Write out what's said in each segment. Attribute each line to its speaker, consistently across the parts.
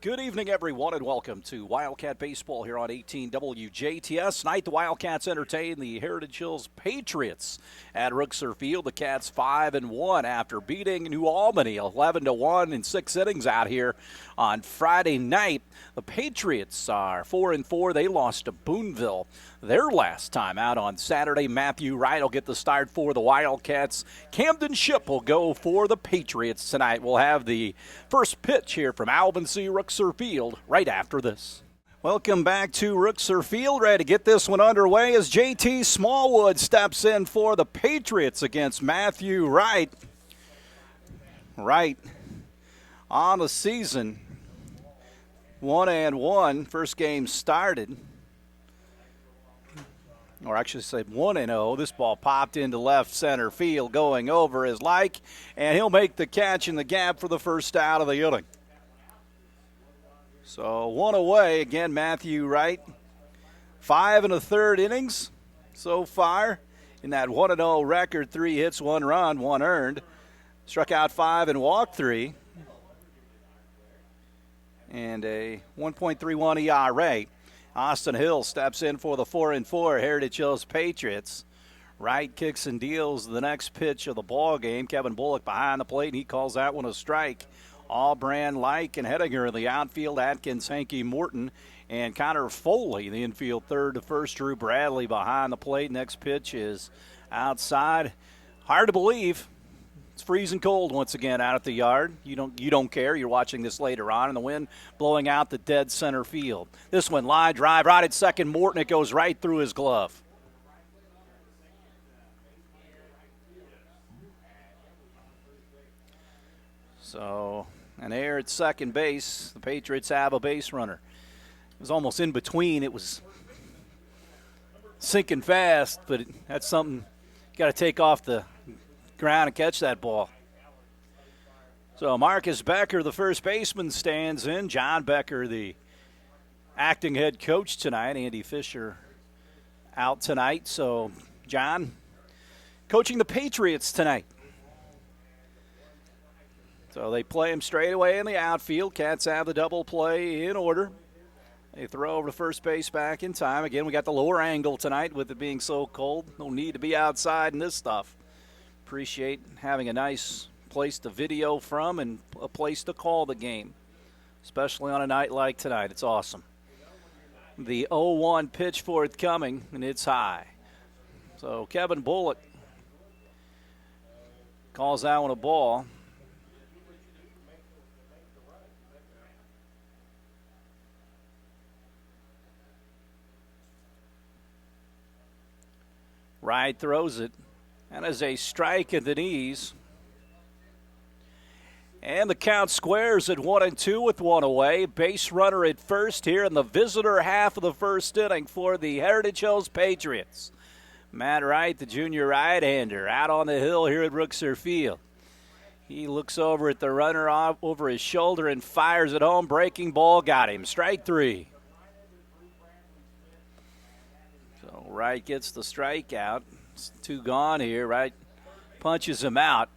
Speaker 1: Good evening, everyone, and welcome to Wildcat Baseball here on 18 WJTS. Tonight, the Wildcats entertain the Heritage Hills Patriots at Rookser Field. The Cats 5-1 after beating New Albany 11-1 in 6 innings out here on Friday night. The Patriots are 4-4. They lost to Boonville their last time out on Saturday. Matthew Wright will get the start for the Wildcats. Camden Ship will go for the Patriots tonight. We'll have the first pitch here from Albinsea Rookser Field right after this. Welcome back to Rookser Field. Ready to get this one underway as JT Smallwood steps in for the Patriots against Matthew Wright. Wright on the season, 1-1. First game started, or actually said 1-0. This ball popped into left center field, going over his like, and he'll make the catch in the gap for the first out of the inning. So one away again, Matthew Wright. 5 1/3 innings so far in that 1-0 record. 3 hits, 1 run, 1 earned. Struck out 5 and walked 3. And a 1.31 ERA. Austin Hill steps in for the 4-4 Heritage Hills Patriots. Wright kicks and deals the next pitch of the ball game. Kevin Bullock behind the plate, and he calls that one a strike. Allbrand, Like, and Hedinger in the outfield. Atkins, Hankey, Morton, and Connor Foley in the infield. Third to first. Drew Bradley behind the plate. Next pitch is outside. Hard to believe. It's freezing cold once again out at the yard. You don't care. You're watching this later on, and the wind blowing out the dead center field. This one, line drive, right at second. Morton, it goes right through his glove. So, an error at second base. The Patriots have a base runner. It was almost in between. It was sinking fast, but that's something you got to take off the ground and catch that ball. So Marcus Becker, the first baseman, stands in. John Becker, the acting head coach tonight. Andy Fisher out tonight. So John coaching the Patriots tonight. So they play him straight away in the outfield. Cats have the double play in order. They throw over to first base back in time. Again, we got the lower angle tonight with it being so cold. No need to be outside in this stuff. Appreciate having a nice place to video from and a place to call the game, especially on a night like tonight. It's awesome. The 0-1 pitch forthcoming, and it's high. So Kevin Bullock calls that one a ball. Wright throws it. And as a strike at the knees. And the count squares at 1-2 with 1 away. Base runner at first here in the visitor half of the first inning for the Heritage Hills Patriots. Matt Wright, the junior right-hander, out on the hill here at Rookser Field. He looks over at the runner over his shoulder and fires it home. Breaking ball got him. Strike 3. So Wright gets the strikeout. 2 gone here, right? Punches him out.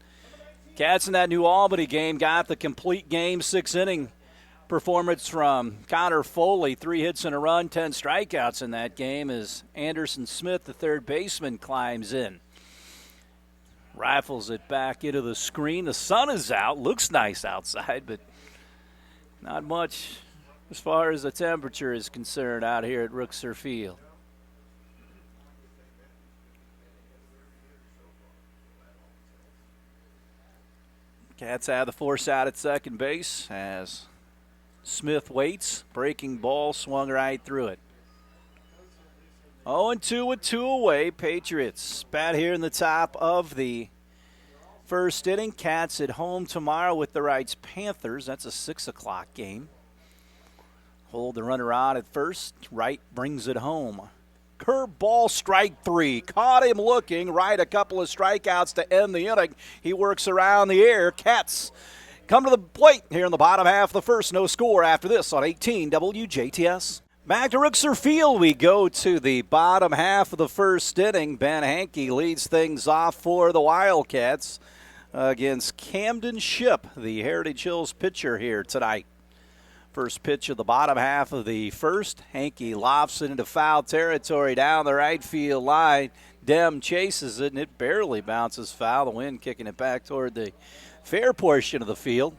Speaker 1: Cats in that New Albany game got the complete game 6-inning performance from Connor Foley. 3 hits and a run, 10 strikeouts in that game as Anderson Smith, the third baseman, climbs in. Rifles it back into the screen. The sun is out. Looks nice outside, but not much as far as the temperature is concerned out here at Rookser Field. Cats have the force out at second base as Smith waits. Breaking ball swung right through it. 0-2 with 2 away. Patriots bat here in the top of the first inning. Cats at home tomorrow with the Wrights Panthers. That's a 6 o'clock game. Hold the runner on at first. Wright brings it home. Curveball, strike 3. Caught him looking. Right, a couple of strikeouts to end the inning. He works around the air. Cats come to the plate here in the bottom half of the first. No score after this on 18 WJTS. Back to Rookser Field we go to the bottom half of the first inning. Ben Hankey leads things off for the Wildcats against Camden Ship, the Heritage Hills pitcher here tonight. First pitch of the bottom half of the first. Hankey lofts it into foul territory down the right field line. Dem chases it, and it barely bounces foul. The wind kicking it back toward the fair portion of the field.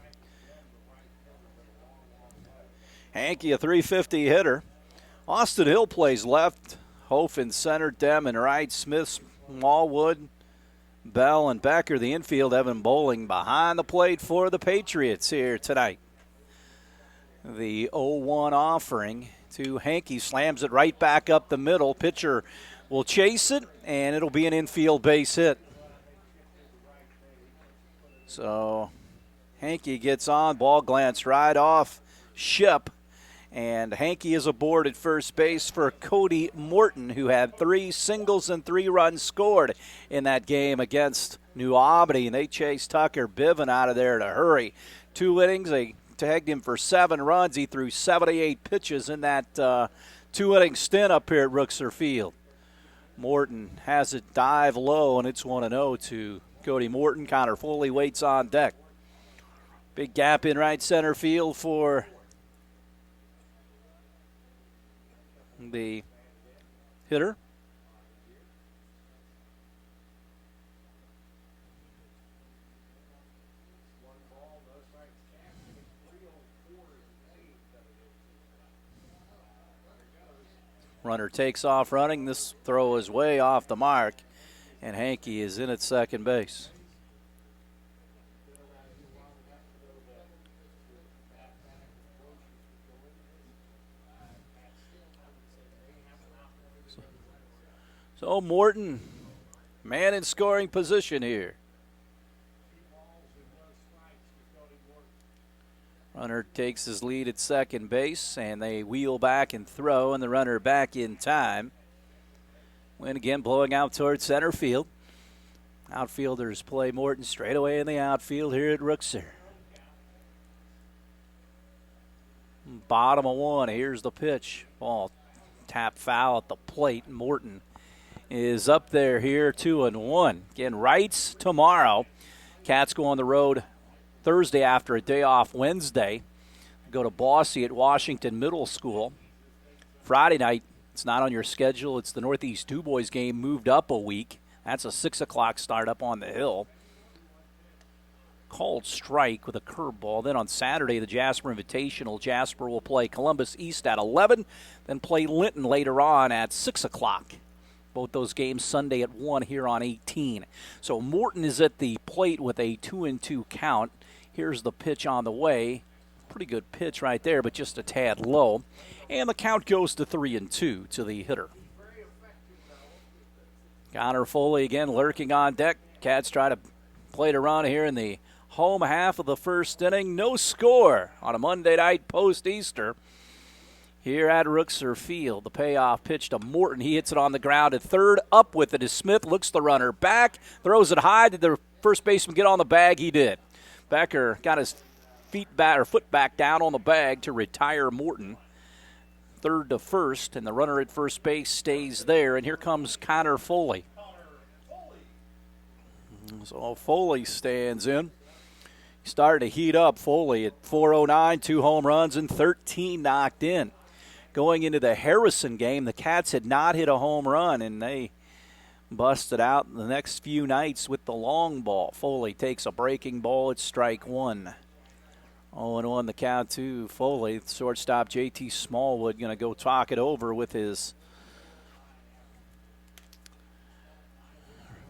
Speaker 1: Hankey, a .350 hitter. Austin Hill plays left. Hof in center, Dem in right. Smith, Smallwood, Bell, and Becker. The infield, Evan Bowling behind the plate for the Patriots here tonight. The 0-1 offering to Hankey. Slams it right back up the middle. Pitcher will chase it, and it'll be an infield base hit. So Hankey gets on. Ball glanced right off Ship. And Hankey is aboard at first base for Cody Morton, who had 3 singles and 3 runs scored in that game against New Albany. And they chased Tucker Biven out of there to hurry. 2 innings, they tagged him for 7 runs. He threw 78 pitches in that 2-inning stint up here at Rookser Field. Morton has it dive low, and it's 1-0 to Cody Morton. Connor Foley waits on deck. Big gap in right center field for the hitter. Runner takes off running. This throw is way off the mark, and Hankey is in at second base. So Morton, man in scoring position here. Runner takes his lead at second base, and they wheel back and throw, and the runner back in time. Wind again blowing out towards center field. Outfielders play Morton straight away in the outfield here at Rookser. Bottom of 1, here's the pitch. Ball tap foul at the plate. Morton is up there here, 2-1. Again, Wrights tomorrow. Cats go on the road Thursday after a day off Wednesday. Go to Boise at Washington Middle School. Friday night, it's not on your schedule. It's the Northeast Du Bois game moved up a week. That's a 6 o'clock start up on the hill. Called strike with a curveball. Then on Saturday, the Jasper Invitational. Jasper will play Columbus East at 11, then play Linton later on at 6 o'clock. Both those games Sunday at 1 here on 18. So Morton is at the plate with a 2-2 count. Here's the pitch on the way. Pretty good pitch right there, but just a tad low. And the count goes to 3-2 to the hitter. Connor Foley again lurking on deck. Cats try to play to run here in the home half of the first inning. No score on a Monday night post-Easter here at Rookser Field. The payoff pitch to Morton. He hits it on the ground at third. Up with it is Smith. Looks the runner back. Throws it high. Did the first baseman get on the bag? He did. Becker got his foot back down on the bag to retire Morton. Third to first, and the runner at first base stays there. And here comes Connor Foley. So Foley stands in. Started to heat up. Foley at .409, 2 home runs and 13 knocked in. Going into the Harrison game, the Cats had not hit a home run, and they busted out the next few nights with the long ball. Foley takes a breaking ball at strike 1. 0-1 the count to Foley. Shortstop J.T. Smallwood going to go talk it over with his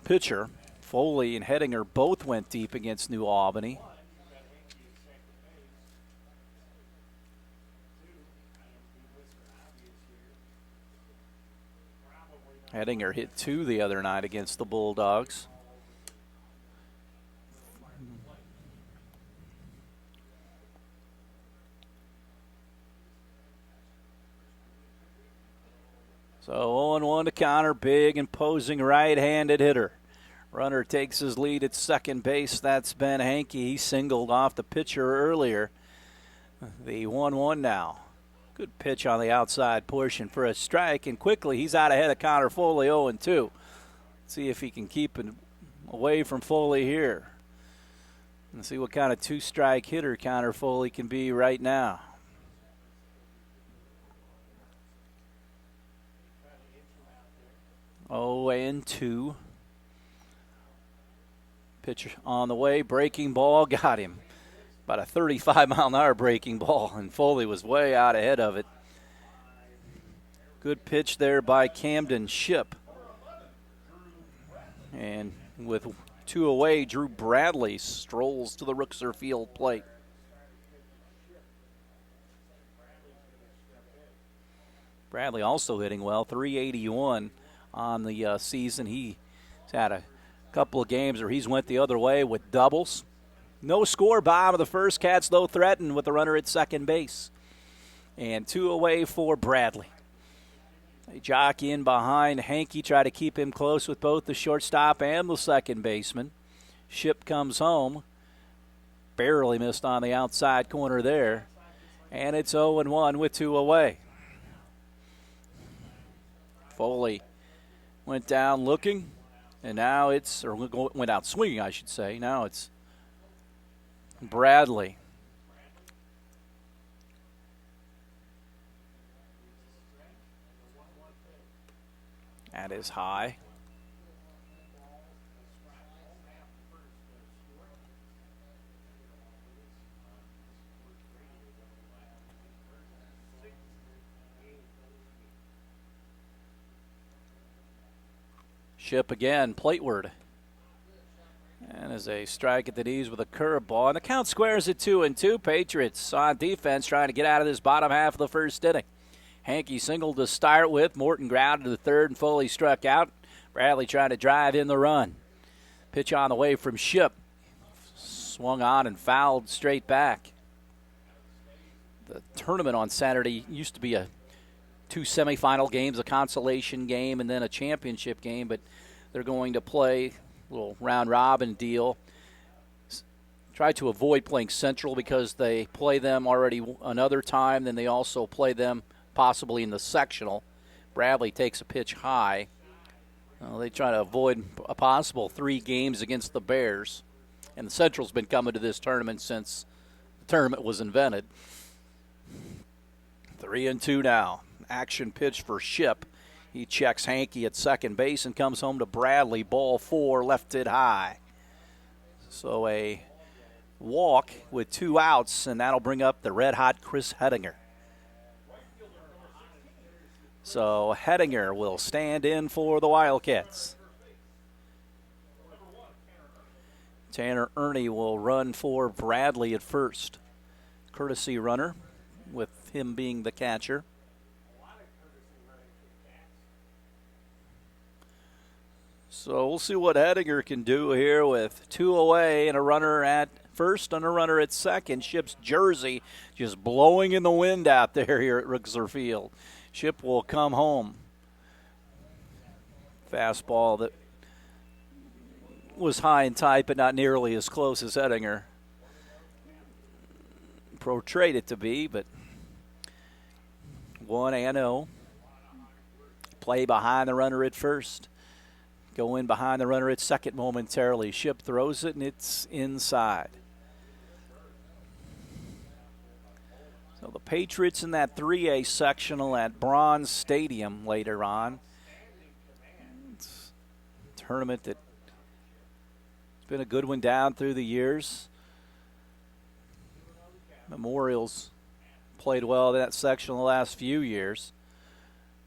Speaker 1: pitcher. Foley and Hedinger both went deep against New Albany. Hedinger hit 2 the other night against the Bulldogs. So 0-1 to Connor, big imposing right-handed hitter. Runner takes his lead at second base. That's Ben Hankey. He singled off the pitcher earlier. The 1-1 now. Good pitch on the outside portion for a strike, and quickly he's out ahead of Connor Foley, 0-2. See if he can keep it away from Foley here. And see what kind of 2-strike hitter Connor Foley can be right now. 0-2. Pitch on the way, breaking ball, got him. About a 35-mile-an-hour breaking ball, and Foley was way out ahead of it. Good pitch there by Camden Ship. And with 2 away, Drew Bradley strolls to the Rooksor Field plate. Bradley also hitting well, 381 on the season. He's had a couple of games where he's went the other way with doubles. No score, bottom of the first. Cats, though, threatened with the runner at second base. And 2 away for Bradley. They jockey in behind Hankey, try to keep him close with both the shortstop and the second baseman. Ship comes home. Barely missed on the outside corner there. And it's 0-1 with 2 away. Foley went down looking, and now went out swinging, I should say. Now it's Bradley. That is high. Ship again, plateward. And as a strike at the knees with a curveball. And the count squares at 2-2. Patriots on defense trying to get out of this bottom half of the first inning. Hankey singled to start with. Morton grounded to the third and Foley struck out. Bradley trying to drive in the run. Pitch on the way from Ship. Swung on and fouled straight back. The tournament on Saturday used to be 2 semifinal games, a consolation game, and then a championship game, but they're going to play a little round-robin deal. Try to avoid playing Central because they play them already another time, then they also play them possibly in the sectional. Bradley takes a pitch high. They try to avoid a possible 3 games against the Bears. And the Central's been coming to this tournament since the tournament was invented. 3-2 now. Action pitch for Ship. He checks Hankey at second base and comes home to Bradley. Ball 4, left it high. So a walk with 2 outs, and that'll bring up the red-hot Chris Hettinger. So Hettinger will stand in for the Wildcats. Tanner Ernie will run for Bradley at first. Courtesy runner, with him being the catcher. So we'll see what Hettinger can do here with 2 away and a runner at first and a runner at second. Ship's jersey just blowing in the wind out there here at Rooksor Field. Ship will come home. Fastball that was high and tight, but not nearly as close as Hettinger portrayed it to be, but 1-0. Play behind the runner at first. Go in behind the runner at second momentarily. Ship throws it, and it's inside. So the Patriots in that 3A sectional at Bronze Stadium later on. It's a tournament that's been a good one down through the years. Memorial's played well in that section the last few years.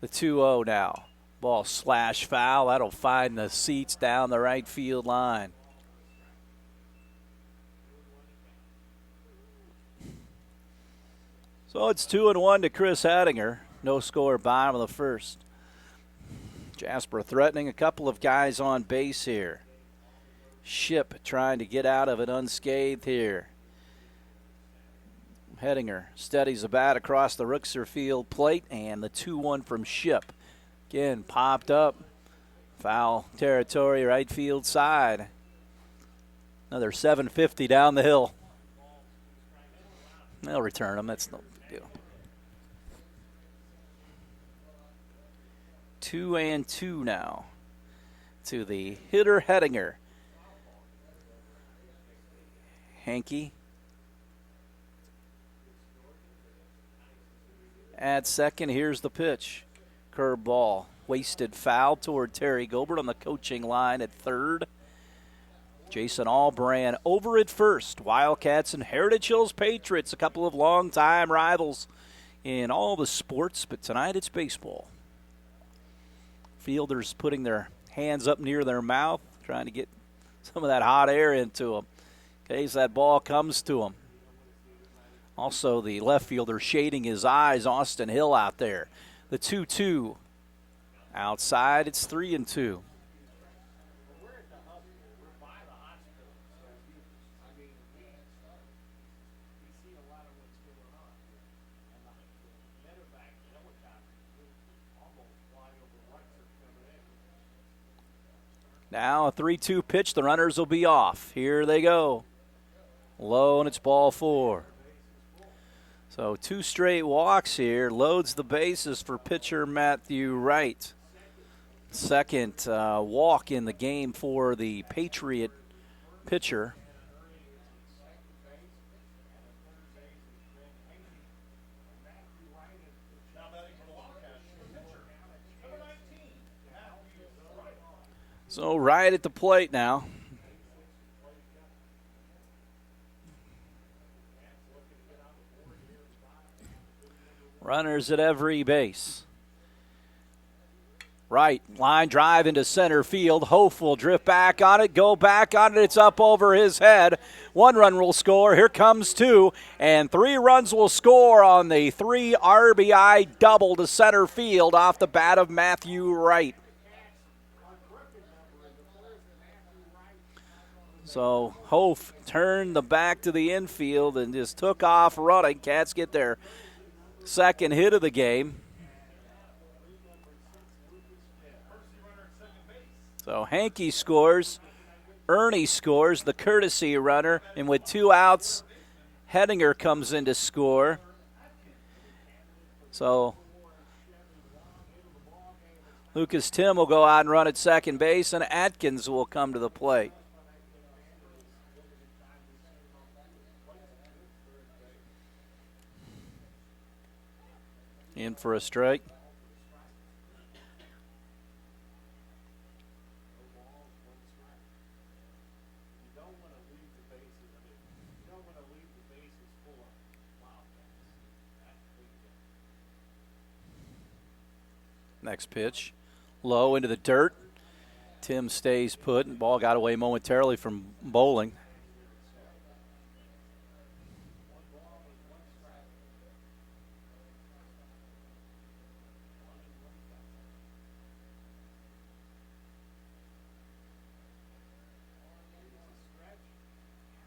Speaker 1: The 2-0 now. Ball slash foul. That'll find the seats down the right field line. So it's 2-1 to Chris Hettinger. No score, bottom of the first. Jasper threatening a couple of guys on base here. Ship trying to get out of it unscathed here. Hettinger steadies the bat across the Rooksor Field plate, and the 2-1 from Ship. Again, popped up. Foul territory, right field side. Another 750 down the hill. They'll return them. That's no big deal. 2-2 now to the hitter Hettinger. Hankey at second. Here's the pitch. Curveball. Wasted foul toward Terry Gilbert on the coaching line at third. Jason Albrand over at first. Wildcats and Heritage Hills Patriots, a couple of longtime rivals in all the sports, but tonight it's baseball. Fielders putting their hands up near their mouth, trying to get some of that hot air into them in case that ball comes to them. Also, the left fielder shading his eyes, Austin Hill out there. The 2-2 outside, it's 3-2. Now a 3-2 pitch. The runners will be off. Here they go. Low, and it's ball 4. So 2 straight walks here. Loads the bases for pitcher Matthew Wright. Second walk in the game for the Patriot pitcher. So right at the plate now. Runners at every base. Right, line drive into center field. Hof will drift back on it, go back on it. It's up over his head. 1 run will score. Here comes 2. And 3 runs will score on the 3 RBI double to center field off the bat of Matthew Wright. So Hof turned the back to the infield and just took off running. Cats get their second hit of the game. So Hankey scores, Ernie scores, the courtesy runner, and with 2 outs, Hedinger comes in to score. So Lucas Tim will go out and run at second base, and Atkins will come to the plate. In for a strike. Next pitch, low into the dirt. Tim stays put, and ball got away momentarily from Bowling.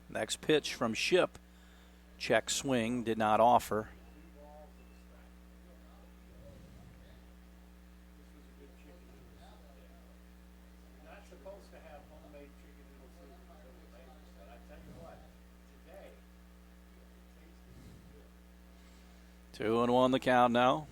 Speaker 1: Next pitch from Ship. Check swing, did not offer. Two and 1 the count now.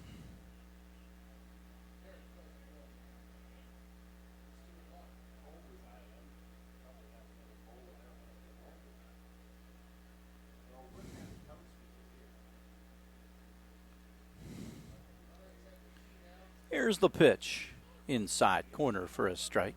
Speaker 1: Here's the pitch. Inside corner for a strike.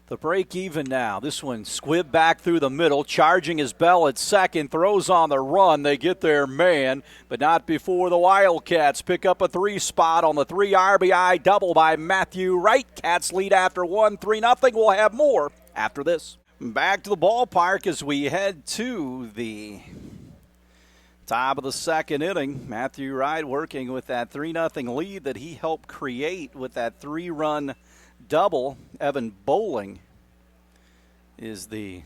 Speaker 1: The break even now. This one squibbed back through the middle, charging his bell at second, throws on the run. They get their man, but not before the Wildcats pick up a 3 spot on the 3 RBI double by Matthew Wright. Cats lead after 1, 3-0. We'll have more after this. Back to the ballpark as we head to the top of the second inning. Matthew Wright working with that 3-0 lead that he helped create with that 3-run double. Evan Bowling is the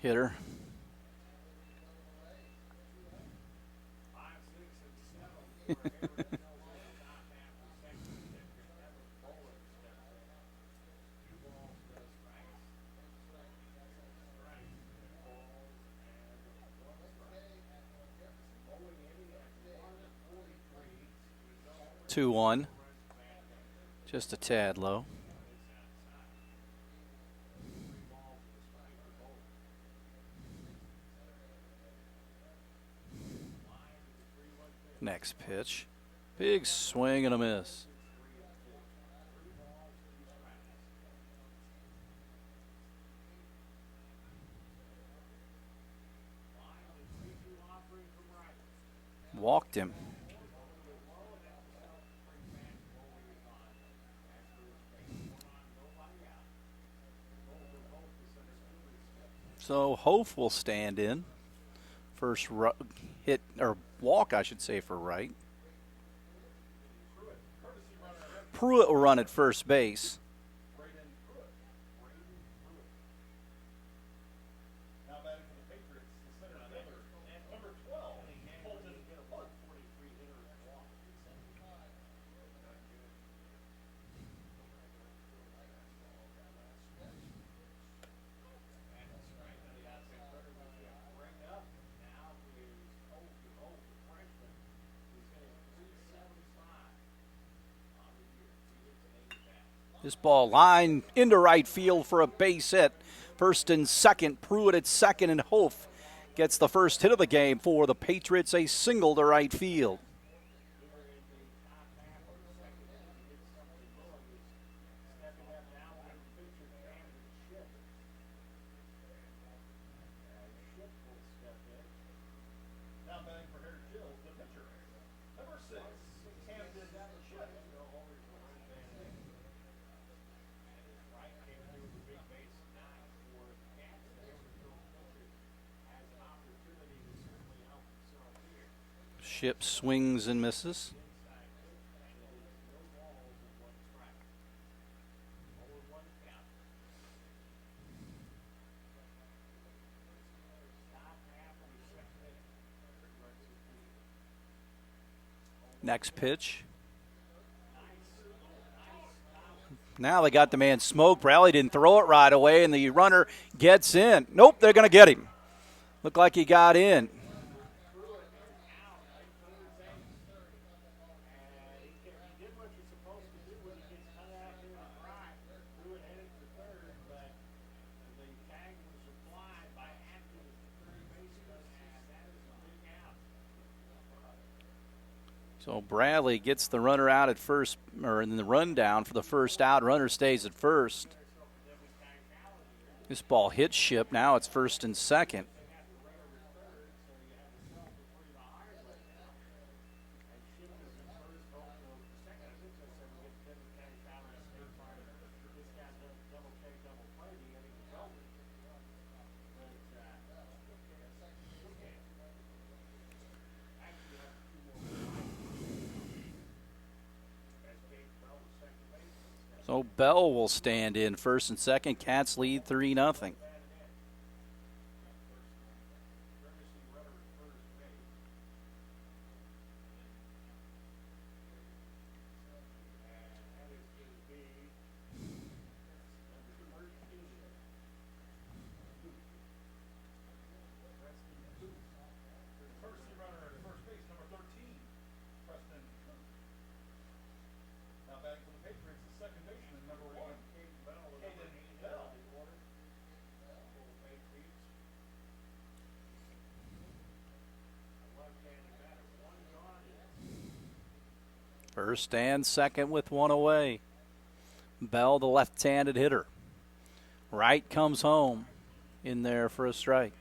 Speaker 1: hitter. 2-1. Just a tad low. Next pitch. Big swing and a miss. Walked him. So Hof will stand in. First hit, or walk, I should say, for Wright. Pruitt will run at first base. This ball lined into right field for a base hit. First and second, Pruitt at second, and Hof gets the first hit of the game for the Patriots, a single to right field. Ship swings and misses. Next pitch. Now they got the man smoked. Bradley didn't throw it right away, and the runner gets in. Nope, they're going to get him. Looked like he got in. So Bradley gets the runner out at first, or in the rundown for the first out. Runner stays at first. This ball hits Ship. Now it's first and second. So Bell will stand in first and second. Cats lead 3-0. First and second with one away. Bell, the left-handed hitter. Wright comes home in there for a strike.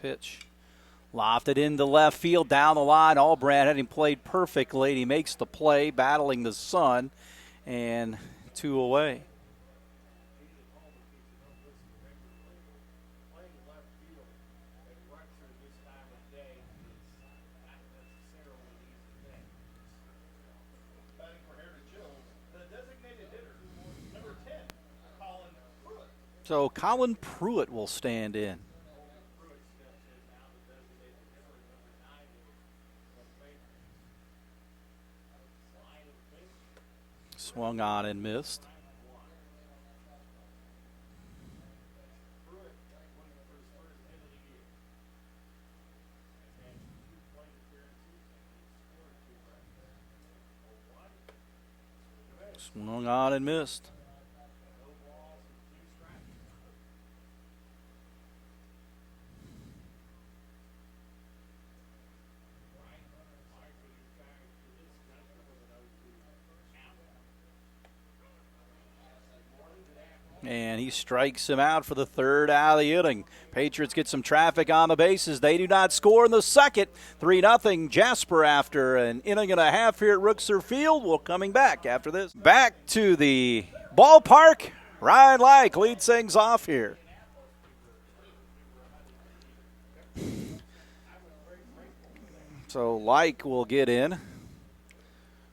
Speaker 1: Pitch. Lofted into left field, down the line. Albrand had him played perfectly. He makes the play, battling the sun, and 2 away. So Colin Pruitt will stand in. Swung on and missed. Swung on and missed. And he strikes him out for the third out of the inning. Patriots get some traffic on the bases. They do not score in the second. 3-0 Jasper after an inning and a half here at Rookser Field. We're coming back after this. Back to the ballpark. Ryan Like leads things off here. So Like will get in.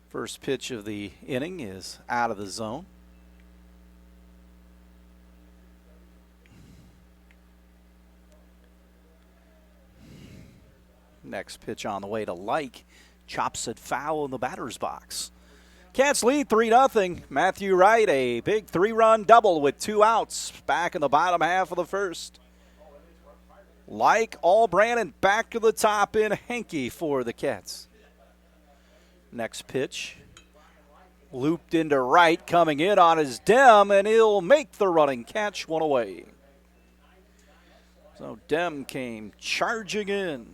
Speaker 1: First pitch of the inning is out of the zone. Next pitch on the way to Like. Chops it foul in the batter's box. Cats lead 3-0. Matthew Wright, a big 3-run double with 2 outs back in the bottom half of the first. Like Allbrand back to the top in Henke for the Cats. Next pitch. Looped into right, coming in on his Dem, and he'll make the running catch, 1 away. So Dem came charging in.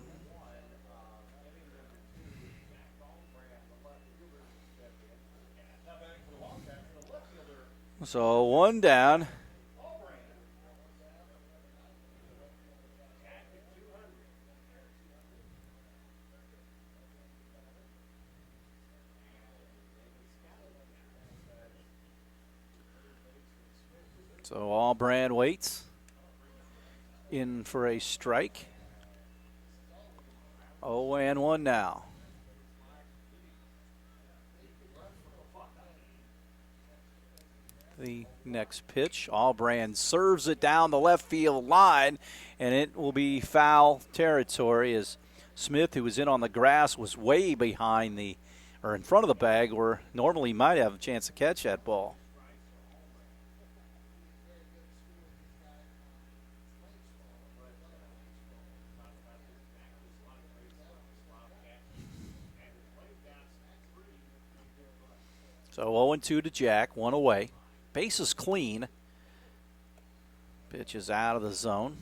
Speaker 1: So 1 down. So Allbrand waits in for a strike. 0-1 now. The next pitch, Allbrand serves it down the left field line, and it will be foul territory as Smith, who was in on the grass, was way behind or in front of the bag where normally he might have a chance to catch that ball. So 0-2 to Jack, 1 away. Base is clean. Pitch is out of the zone.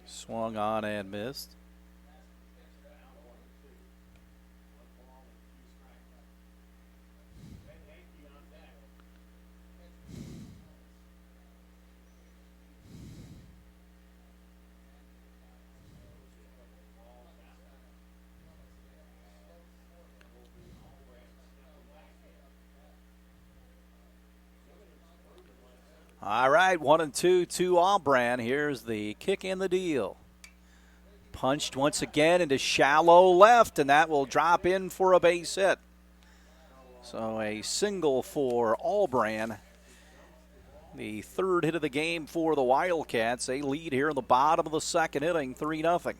Speaker 1: Swung on and missed. All right, 1-2 to Allbrand. Here's the kick in the deal. Punched once again into shallow left, and that will drop in for a base hit. So a single for Allbrand. The third hit of the game for the Wildcats. They lead here in the bottom of the second inning, 3-0.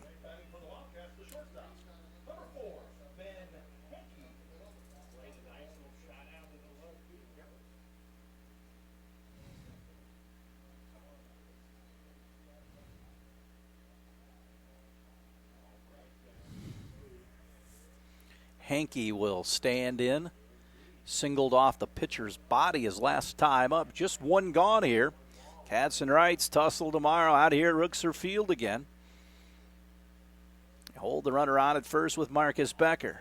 Speaker 1: Henke will stand in. Singled off the pitcher's body his last time up. Just 1 gone here. Cats and Wrights tussle tomorrow out here at Rookser Field again. Hold the runner on at first with Marcus Becker.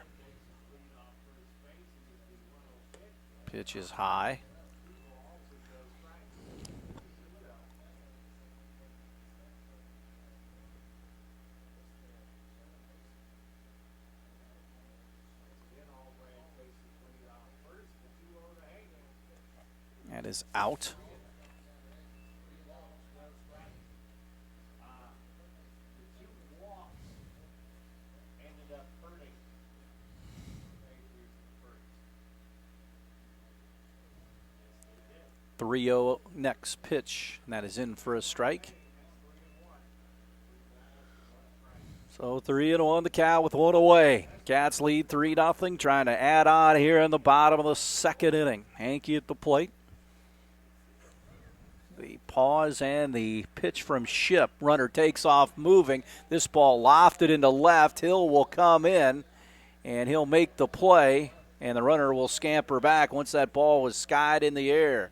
Speaker 1: Pitch is high. That is out. 3-0 next pitch, and that is in for a strike. So 3-1 the count with one away. Cats lead 3-0, trying to add on here in the bottom of the second inning. Hankey at the plate. The pause and the pitch from Ship. Runner takes off moving. This ball lofted into left. Hill will come in, and he'll make the play, and the runner will scamper back once that ball was skied in the air.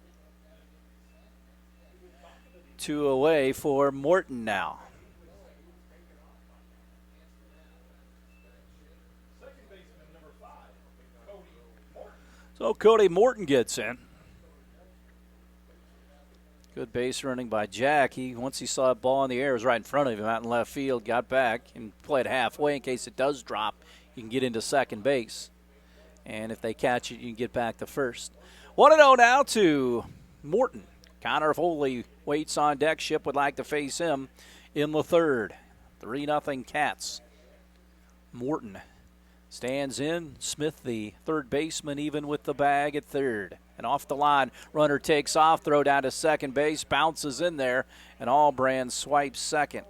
Speaker 1: 2 away for Morton now. So Cody Morton gets in. Good base running by Jack. Once he saw that ball in the air, it was right in front of him out in left field, got back and played halfway in case it does drop. You can get into second base. And if they catch it, you can get back to first. 1-0 now to Morton. Connor Foley waits on deck. Ship would like to face him in the third. 3-0 Cats. Morton stands in. Smith, the third baseman, even with the bag at third. And off the line, runner takes off, throw down to second base, bounces in there, and Allbrand swipes second.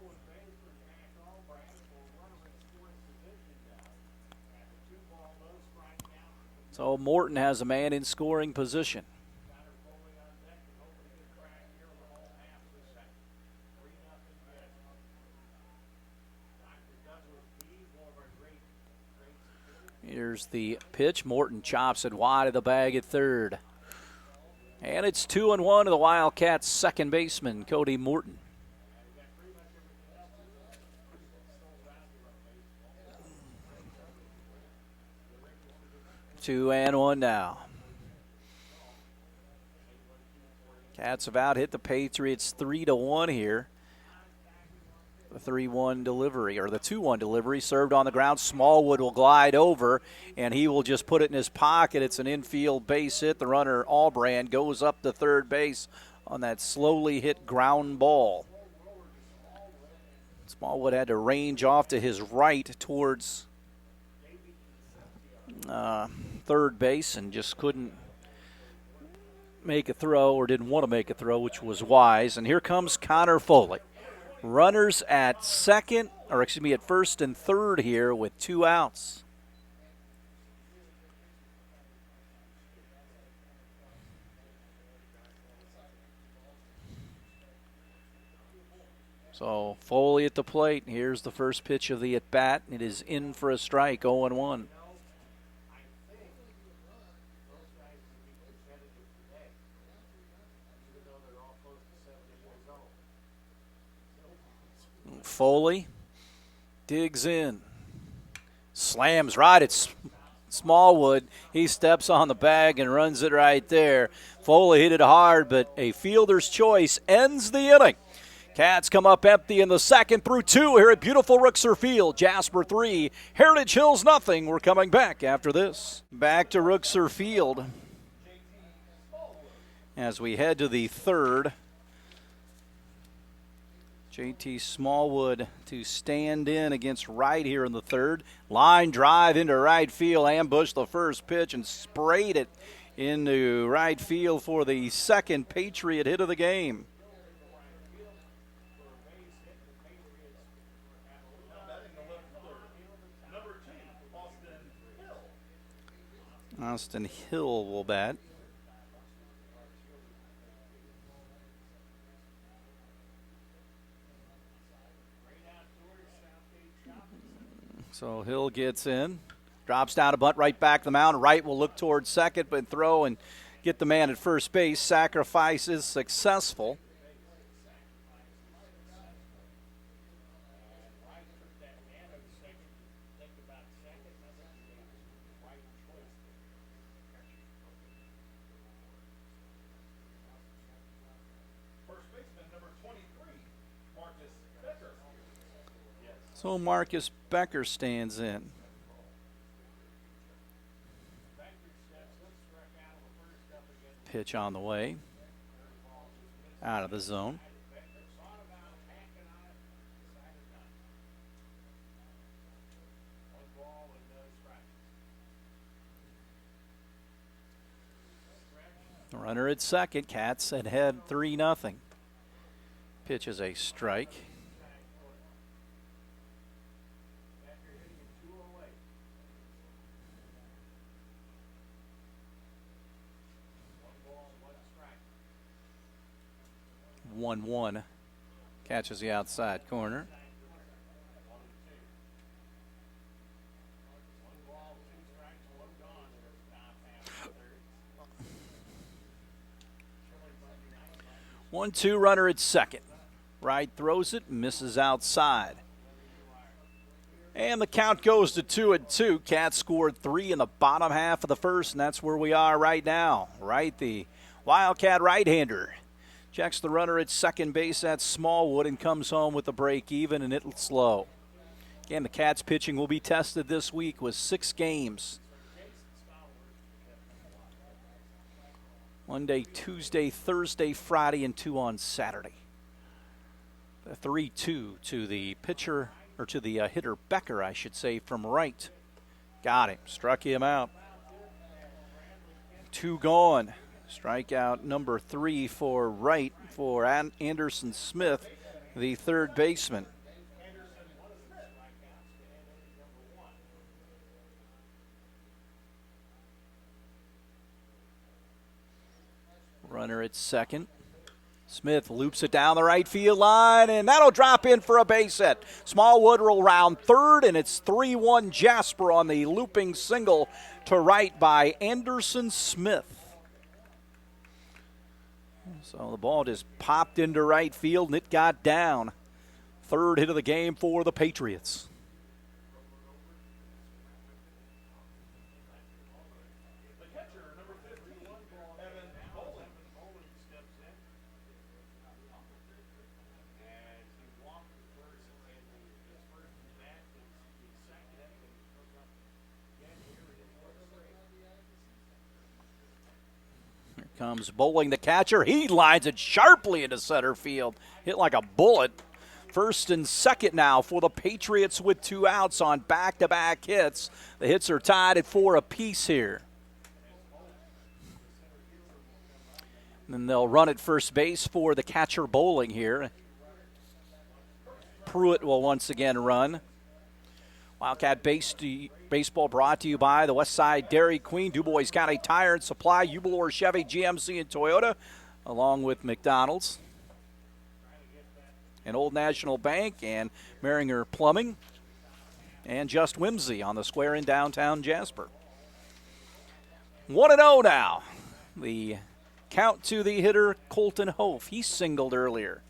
Speaker 1: So Morton has a man in scoring position. Here's the pitch. Morton chops it wide of the bag at third. And it's 2-1 to the Wildcats' second baseman, Cody Morton. Two and one now. Cats have out hit the Patriots 3-1 here. The 3-1 delivery, or the 2-1 delivery, served on the ground. Smallwood will glide over, and he will just put it in his pocket. It's an infield base hit. The runner, Allbrand, goes up to third base on that slowly hit ground ball. Smallwood had to range off to his right towards third base and just couldn't make a throw, or didn't want to make a throw, which was wise. And here comes Connor Foley. Runners at at first and third here with 2 outs. So Foley at the plate. Here's the first pitch of the at-bat. It is in for a strike, 0-1. Foley digs in, slams right at Smallwood. He steps on the bag and runs it right there. Foley hit it hard, but a fielder's choice ends the inning. Cats come up empty in the second through 2 here at beautiful Rookser Field. Jasper 3, Heritage Hills nothing. We're coming back after this. Back to Rookser Field as we head to the third. JT Smallwood to stand in against Wright here in the third. Line drive into right field, ambushed the first pitch and sprayed it into right field for the second Patriot hit of the game. Austin Hill will bat. So Hill gets in, drops down a bunt right back the mound. Wright will look towards second, but throw and get the man at first base. Sacrifice is successful. So Marcus Becker stands in. Pitch on the way. Out of the zone. Runner at second. Cats ahead 3-0. Pitch is a strike. One catches the outside corner. One-two runner at second. Right throws it, misses outside. And the count goes to 2-2. Cats scored 3 in the bottom half of the first, and that's where we are right now. Right, the Wildcat right-hander checks the runner at second base at Smallwood and comes home with a break even, and it's low. Again, the Cats pitching will be tested this week with 6 games. Monday, Tuesday, Thursday, Friday, and 2 on Saturday. The 3-2 to the pitcher, or to the hitter Becker, I should say, from right. Got him. Struck him out. 2 gone. Strikeout number 3 for right for Anderson Smith, the third baseman. Runner at second. Smith loops it down the right field line, and that'll drop in for a base hit. Smallwood will round third, and it's 3-1 Jasper on the looping single to right by Anderson Smith. So the ball just popped into right field, and it got down. Third hit of the game for the Patriots. Comes Bowling, the catcher. He lines it sharply into center field. Hit like a bullet. First and second now for the Patriots with 2 outs on back-to-back hits. The hits are tied at 4 apiece here. And then they'll run at first base for the catcher Bowling here. Pruitt will once again run. Wildcat Baseball brought to you by the Westside Dairy Queen, DuBois County Tire and Supply, Ubelor Chevy, GMC, and Toyota, along with McDonald's and Old National Bank and Meringer Plumbing and Just Whimsy on the square in downtown Jasper. 1-0 now. The count to the hitter, Colton Hof. He singled earlier.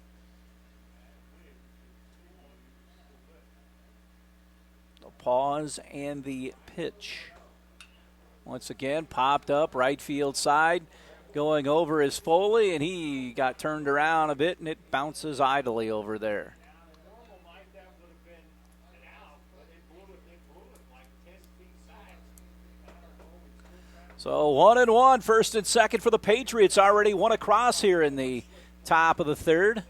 Speaker 1: Pause and the pitch. Once again, popped up right field side, going over his Foley, and he got turned around a bit, and it bounces idly over there. So 1-1, first and second for the Patriots. Already one across here in the top of the third.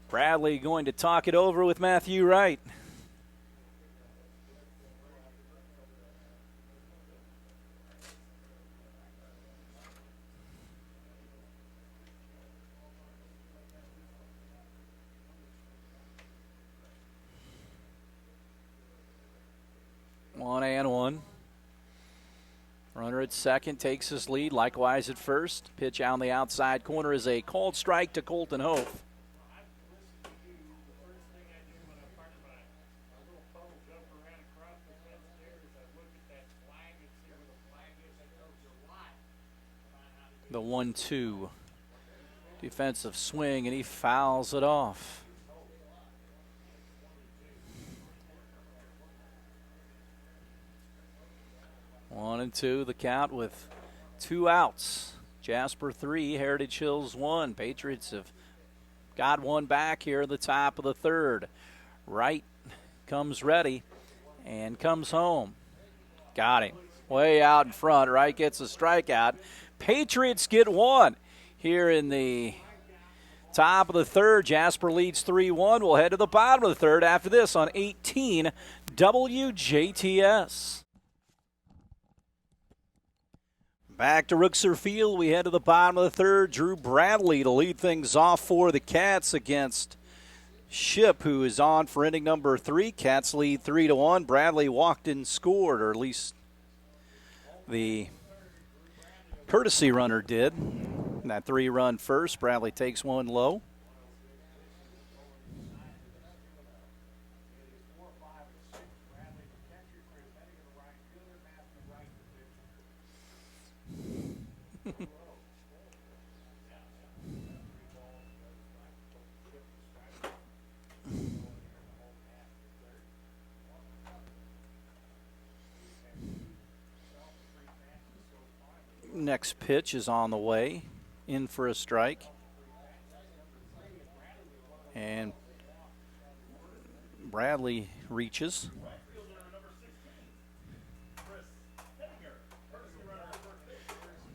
Speaker 1: Bradley going to talk it over with Matthew Wright. One. Runner at second takes his lead, likewise at first. Pitch on the outside corner is a called strike to Colton Hof. The 1-2 defensive swing, and he fouls it off. One and two, the count with 2 outs. Jasper 3, Heritage Hills 1. Patriots have got one back here at the top of the third. Wright comes ready and comes home. Got him. Way out in front. Wright gets a strikeout. Patriots get one here in the top of the third. Jasper leads 3-1. We'll head to the bottom of the third after this on 18 WJTS. Back to Rookser Field. We head to the bottom of the third. Drew Bradley to lead things off for the Cats against Ship, who is on for inning number 3. Cats lead 3-1. Bradley walked and scored, or at least the courtesy runner did. That 3-run first. Bradley takes one low. Next pitch is on the way, in for a strike. And Bradley reaches.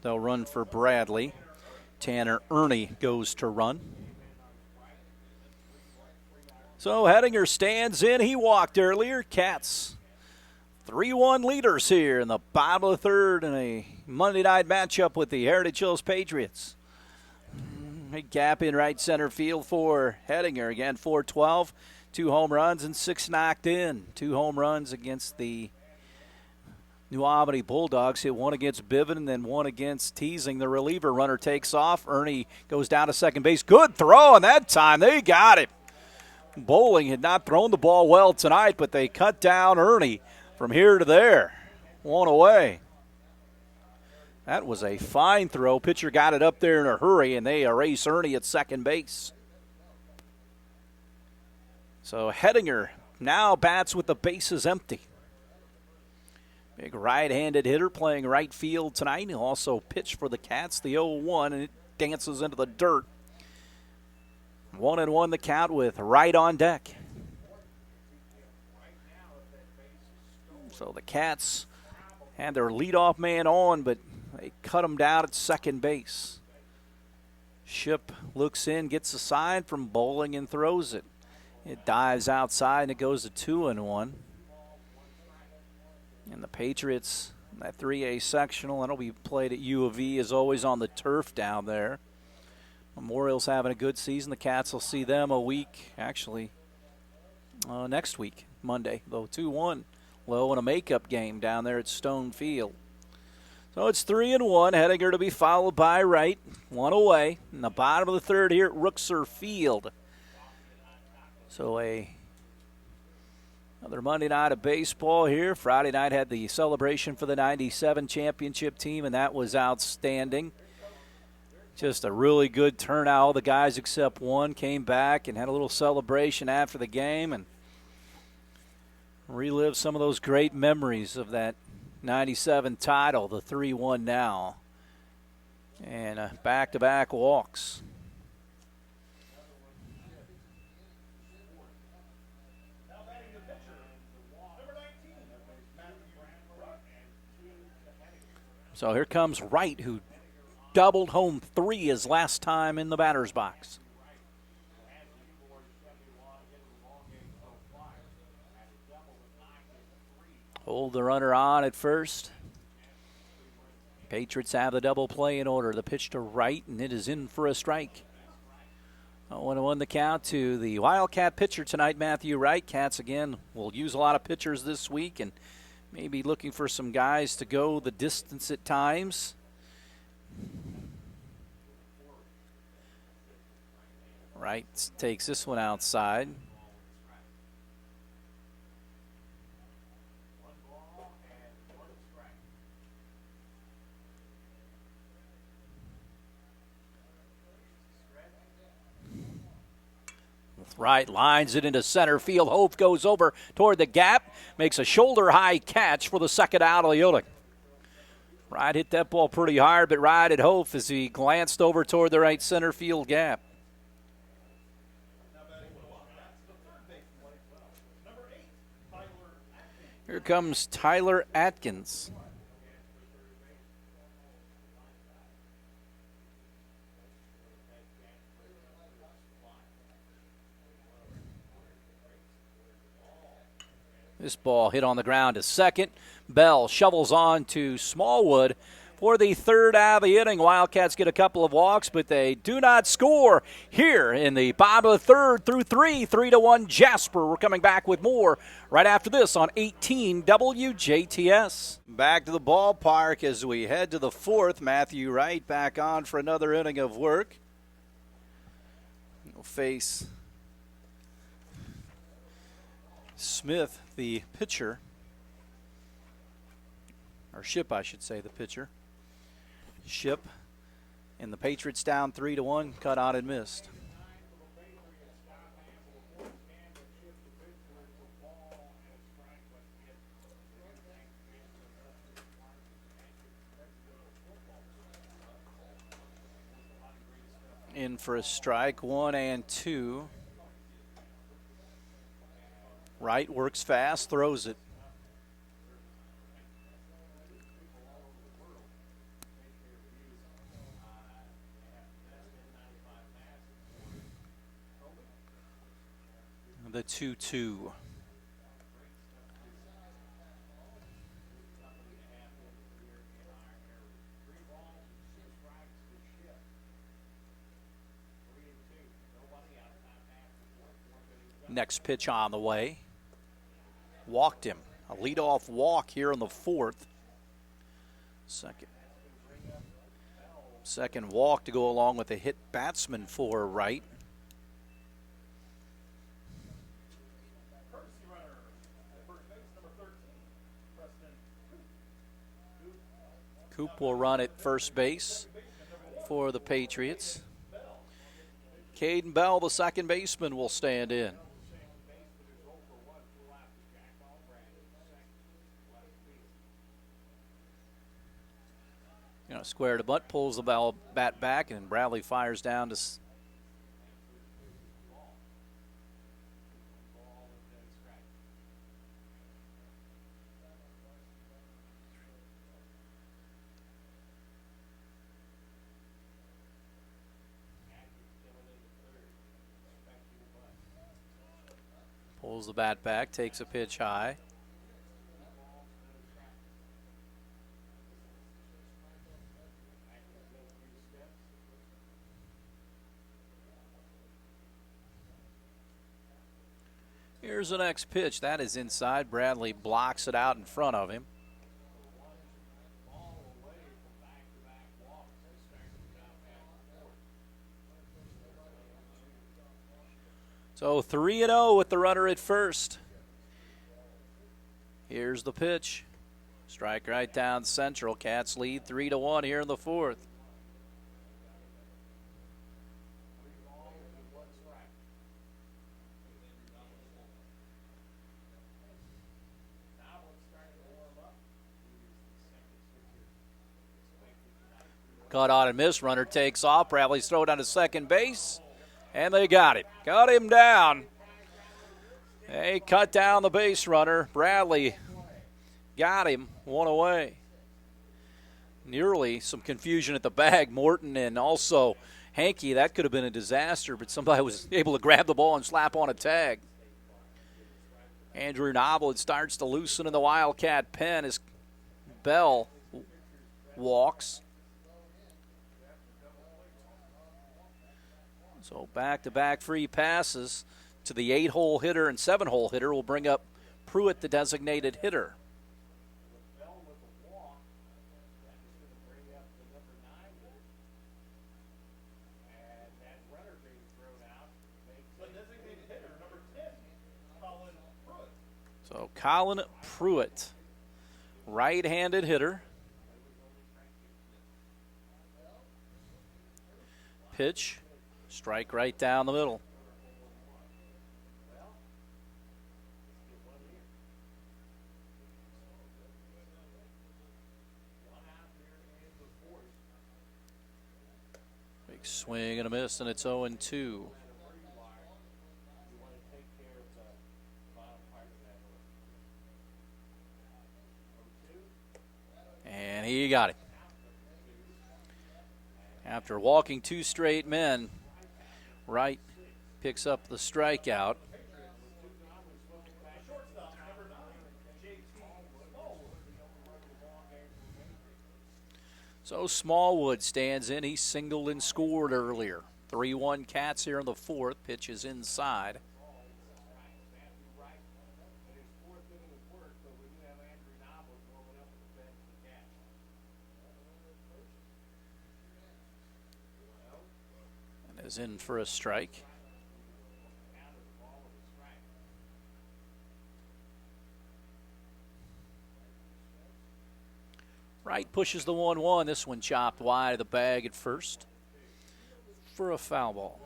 Speaker 1: They'll run for Bradley. Tanner Ernie goes to run. So Hettinger stands in. He walked earlier. Cats 3-1 leaders here in the bottom of the third in a Monday night matchup with the Heritage Hills Patriots. Big gap in right center field for Hettinger. Again, 4-12, 2 home runs and 6 knocked in. 2 home runs against the New Albany Bulldogs. Hit one against Biven and then one against Teasing. The reliever runner takes off. Ernie goes down to second base. Good throw, and that time they got him. Bowling had not thrown the ball well tonight, but they cut down Ernie from here to there. One away. That was a fine throw. Pitcher got it up there in a hurry, and they erase Ernie at second base. So Hettinger now bats with the bases empty. Big right-handed hitter playing right field tonight. He'll also pitch for the Cats, the 0-1, and it dances into the dirt. 1-1 the count with right on deck. So the Cats had their leadoff man on, but they cut him down at second base. Ship looks in, gets a sign from Bowling, and throws it. It dives outside, and it goes to 2-1. And the Patriots, that 3A sectional, that'll be played at U of E, as always, on the turf down there. Memorial's having a good season. The Cats will see them next week, Monday, though 2-1. Low in a makeup game down there at Stone Field. So it's 3-1. Hettinger to be followed by Wright. One away in the bottom of the third here at Rookser Field. So another Monday night of baseball here. Friday night had the celebration for the 97 championship team, and that was outstanding. Just a really good turnout. All the guys except one came back and had a little celebration after the game and relive some of those great memories of that 97 title, the 3-1 now. And back-to-back walks. So here comes Wright, who doubled home 3 his last time in the batter's box. Hold the runner on at first. Patriots have the double play in order. The pitch to Wright, and it is in for a strike. 0-1 the count to the Wildcat pitcher tonight, Matthew Wright. Cats, again, will use a lot of pitchers this week and maybe looking for some guys to go the distance at times. Wright takes this one outside. Wright lines it into center field. Hope goes over toward the gap, makes a shoulder-high catch for the second out of the inning. Wright hit that ball pretty hard, but Wright at Hope as he glanced over toward the right center field gap. Here comes Tyler Atkins. This ball hit on the ground to second. Bell shovels on to Smallwood for the third out of the inning. Wildcats get a couple of walks, but they do not score here in the bottom of the third through 3-1 Jasper. We're coming back with more right after this on 18 WJTS. Back to the ballpark as we head to the fourth. Matthew Wright back on for another inning of work. He'll face Smith, the pitcher. Or Ship, I should say, the pitcher. Ship, and the Patriots down 3-1, cut out and missed. In for a strike, 1-2. Wright works fast, throws it. The 2-2. Next pitch on the way. Walked him. A leadoff walk here in the fourth. Second walk to go along with a hit batsman for Wright. Coop will run at first base for the Patriots. Caden Bell, the second baseman, will stand in. Square to butt, pulls the bat back, and Bradley fires down to pulls the bat back, takes a pitch high. Here's the next pitch. That is inside. Bradley blocks it out in front of him. So 3-0 with the runner at first. Here's the pitch. Strike right down central. Cats lead 3-1 here in the fourth. Caught on and missed. Runner takes off. Bradley's throw down to second base. And they got it. Got him down. They cut down the base runner. Bradley got him. One away. Nearly some confusion at the bag. Morton and also Hankey. That could have been a disaster, but somebody was able to grab the ball and slap on a tag. Andrew Novel starts to loosen in the Wildcat pen as Bell walks. So back-to-back free passes to the 8-hole hitter and 7-hole hitter will bring up Pruitt, the designated hitter. So Colin Pruitt, right-handed hitter. Pitch. Strike right down the middle. Big swing and a miss, and it's 0-2. And he got it. After walking two straight men, Wright picks up the strikeout. So Smallwood stands in. He singled and scored earlier. 3-1 Cats here in the fourth. Pitch is inside. And is in for a strike. Wright pushes the 1-1. This one chopped wide of the bag at first for a foul ball.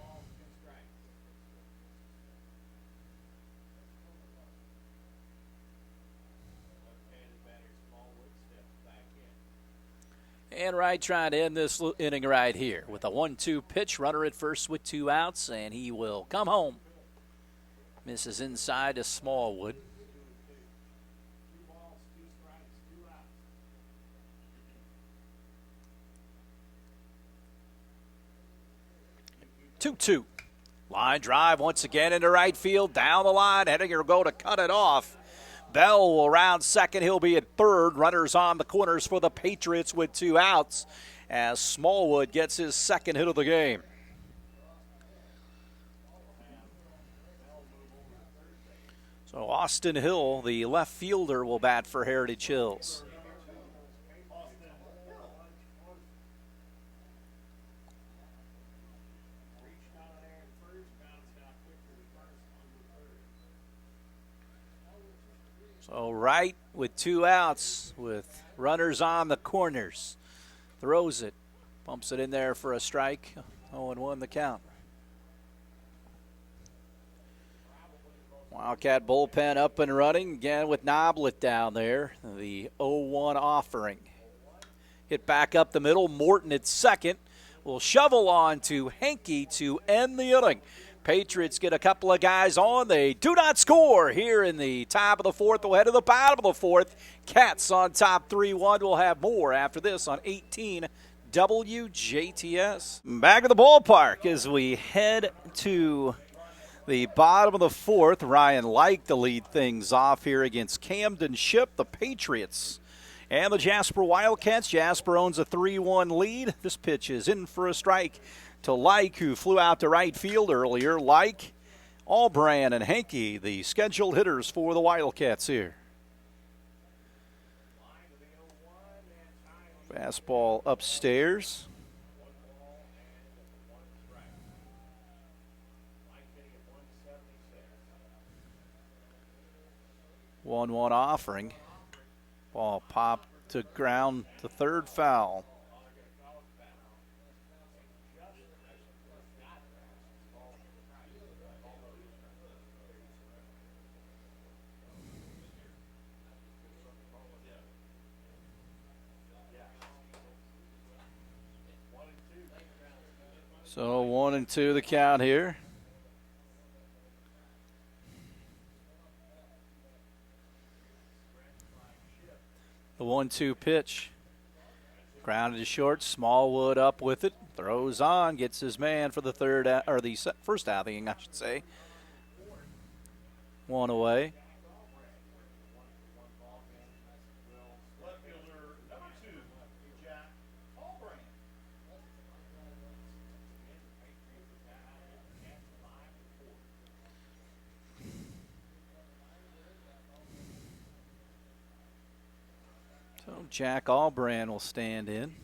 Speaker 1: And Wright trying to end this inning right here with a 1-2 pitch. Runner at first with 2 outs, and he will come home. Misses inside to Smallwood. Two. Line drive once again into right field. Down the line. Henninger will go to cut it off. Bell will round second. He'll be at third. Runners on the corners for the Patriots with 2 outs as Smallwood gets his second hit of the game. So Austin Hill, the left fielder, will bat for Heritage Hills. So Wright with 2 outs with runners on the corners. Throws it. Pumps it in there for a strike. 0-1 the count. Wildcat bullpen up and running again with Noblet down there. The 0-1 offering. Hit back up the middle. Morton at second. Will shovel on to Henke to end the inning. Patriots get a couple of guys on. They do not score here in the top of the fourth. We'll head to the bottom of the fourth. Cats on top 3-1. We'll have more after this on 18 WJTS. Back at the ballpark as we head to the bottom of the fourth. Ryan Like to lead things off here against Camden Ship, the Patriots, and the Jasper Wildcats. Jasper owns a 3-1 lead. This pitch is in for a strike to Like, who flew out to right field earlier. Like, Albrand, and Henke, the scheduled hitters for the Wildcats here. Fastball upstairs. One offering. Ball popped to ground to third, foul. So 1-2 the count here. The 1-2 pitch. Grounded to short. Smallwood up with it. Throws on. Gets his man for the third, or the first out of the inning, I should say. 1 away. So Jack Albrand will stand in.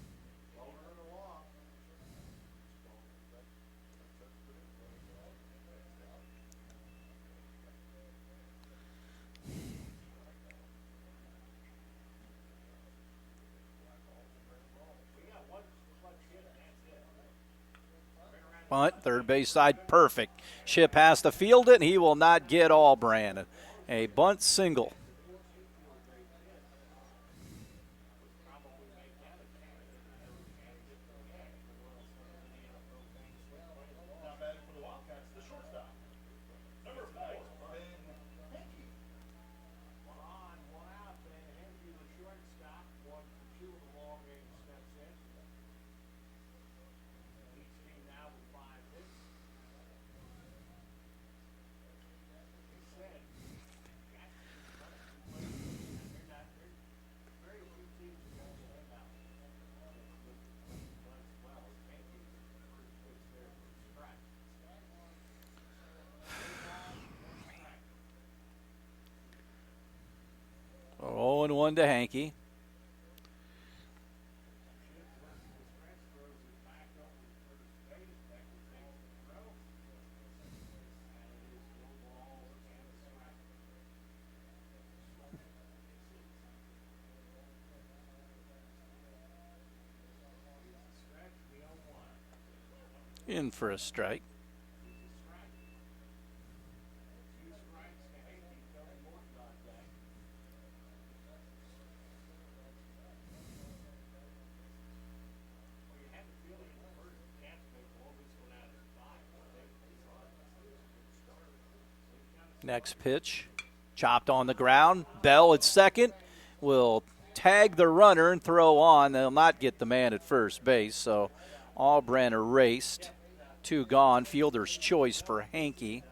Speaker 1: Bunt, third base side, perfect. Ship has to field it, and he will not get Albrand. A bunt single. 1 to Hankey. In for a strike. Next pitch, chopped on the ground. Bell at second will tag the runner and throw on. They'll not get the man at first base, so Albrecht erased. 2 gone. Fielder's choice for Hankey.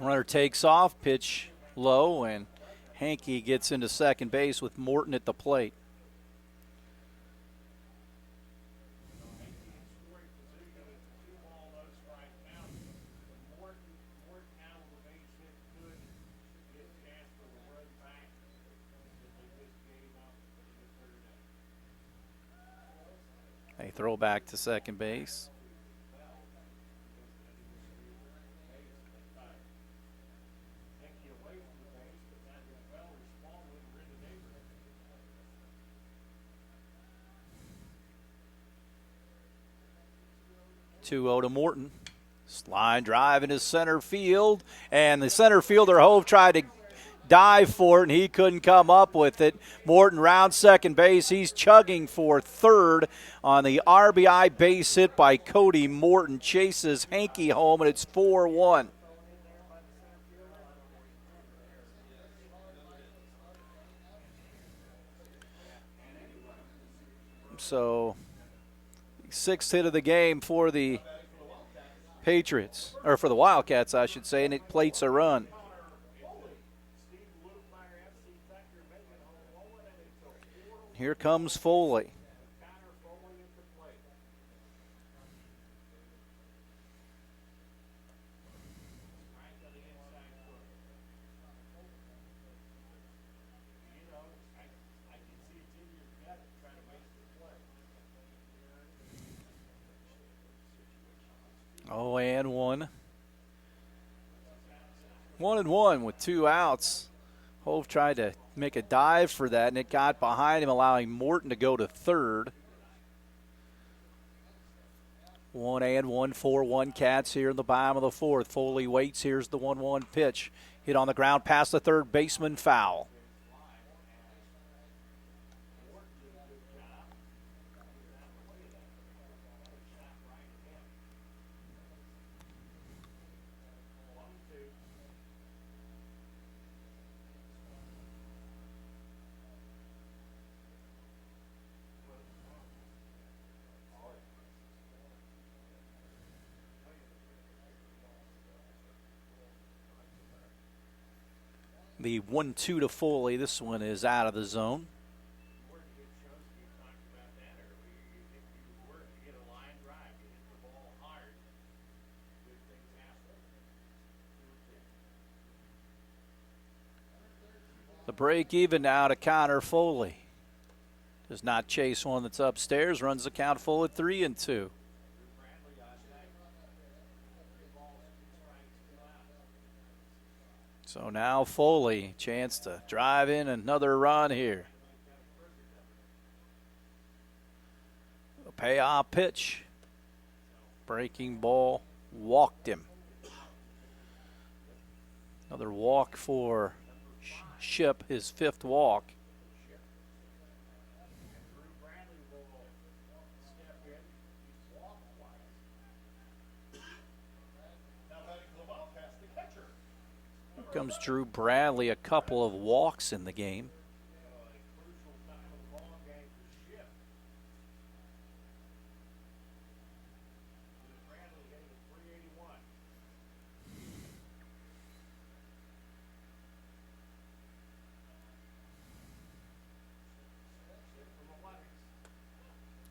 Speaker 1: Runner takes off, pitch low, and Hankey gets into second base with Morton at the plate. They throw back to second base. Two-0 to Morton. Line drive into center field, and the center fielder Hove tried to dive for it, and he couldn't come up with it. Morton rounds second base. He's chugging for third on the RBI base hit by Cody Morton. Chases Hankey home, and it's 4-1. So, 6th hit of the game for the Patriots, or for the Wildcats, I should say, and it plates a run. Here comes Foley. Oh, and 1. 1-1 with 2 outs. Hove tried to make a dive for that, and it got behind him, allowing Morton to go to third. 1-1, 4-1 Cats here in the bottom of the 4th. Foley waits. Here's the 1-1 pitch. Hit on the ground past the third baseman, foul. The 1-2 to Foley. This one is out of the zone. The break even now to counter Foley. Does not chase one that's upstairs. Runs the count full at 3-2. So now Foley, chance to drive in another run here. Payoff pitch. Breaking ball. Walked him. Another walk for Ship, his 5th walk. Here comes Drew Bradley, a couple of walks in the game.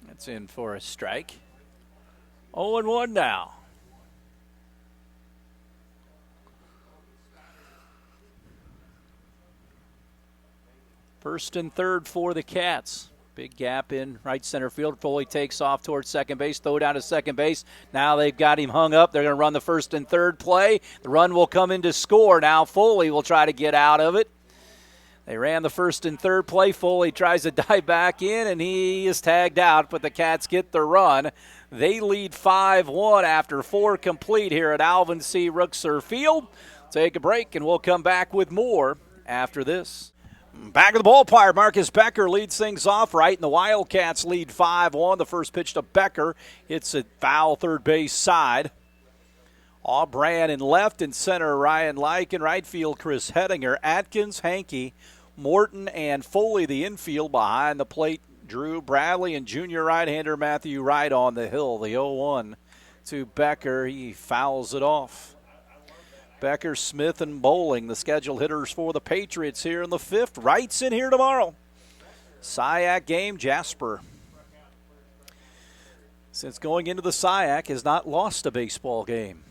Speaker 1: That's in for a strike. 0-1 now. First and third for the Cats. Big gap in right center field. Foley takes off towards second base, throw down to second base. Now they've got him hung up. They're going to run the first and third play. The run will come in to score. Now Foley will try to get out of it. They ran the first and third play. Foley tries to dive back in, and he is tagged out, but the Cats get the run. They lead 5-1 after 4 complete here at Alvin C. Rookser Field. Take a break, and we'll come back with more after this. Back of the ballpark, Marcus Becker leads things off right, and the Wildcats lead 5-1. The first pitch to Becker hits a foul third base side. Aubran in left, and center Ryan Like, in right field Chris Hettinger, Atkins, Hankey, Morton, and Foley the infield. Behind the plate, Drew Bradley and junior right-hander Matthew Wright on the hill. The 0-1 to Becker. He fouls it off. Becker, Smith, and Bowling, the scheduled hitters for the Patriots here in the 5th. Wright's in here tomorrow. SIAC game, Jasper, since going into the SIAC, has not lost a baseball game.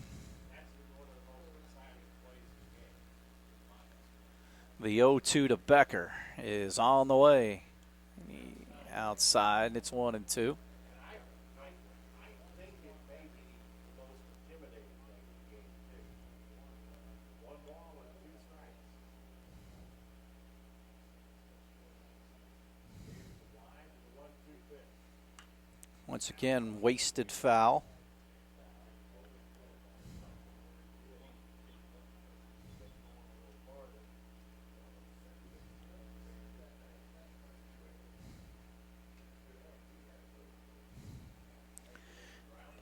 Speaker 1: The 0-2 to Becker is on the way. Outside, it's 1-2. Once again, wasted foul.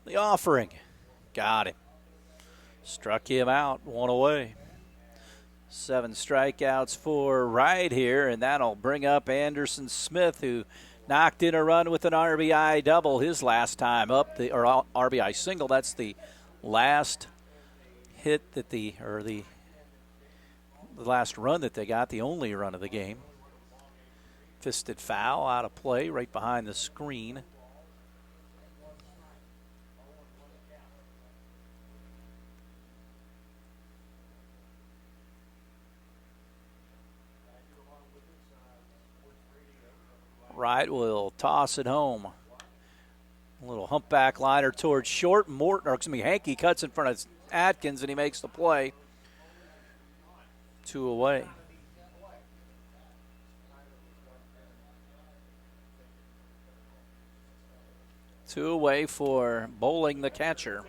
Speaker 1: The offering. Got him. Struck him out. 1 away. 7 strikeouts for Wright here, and that'll bring up Anderson Smith, who knocked in a run with an RBI double his last time up, or RBI single. That's the last hit that the last run that they got, the only run of the game. Fisted foul out of play right behind the screen. Wright will toss it home. A little humpback liner towards short. Hankey cuts in front of Atkins, and he makes the play. 2 away. Two away for Bowling, the catcher.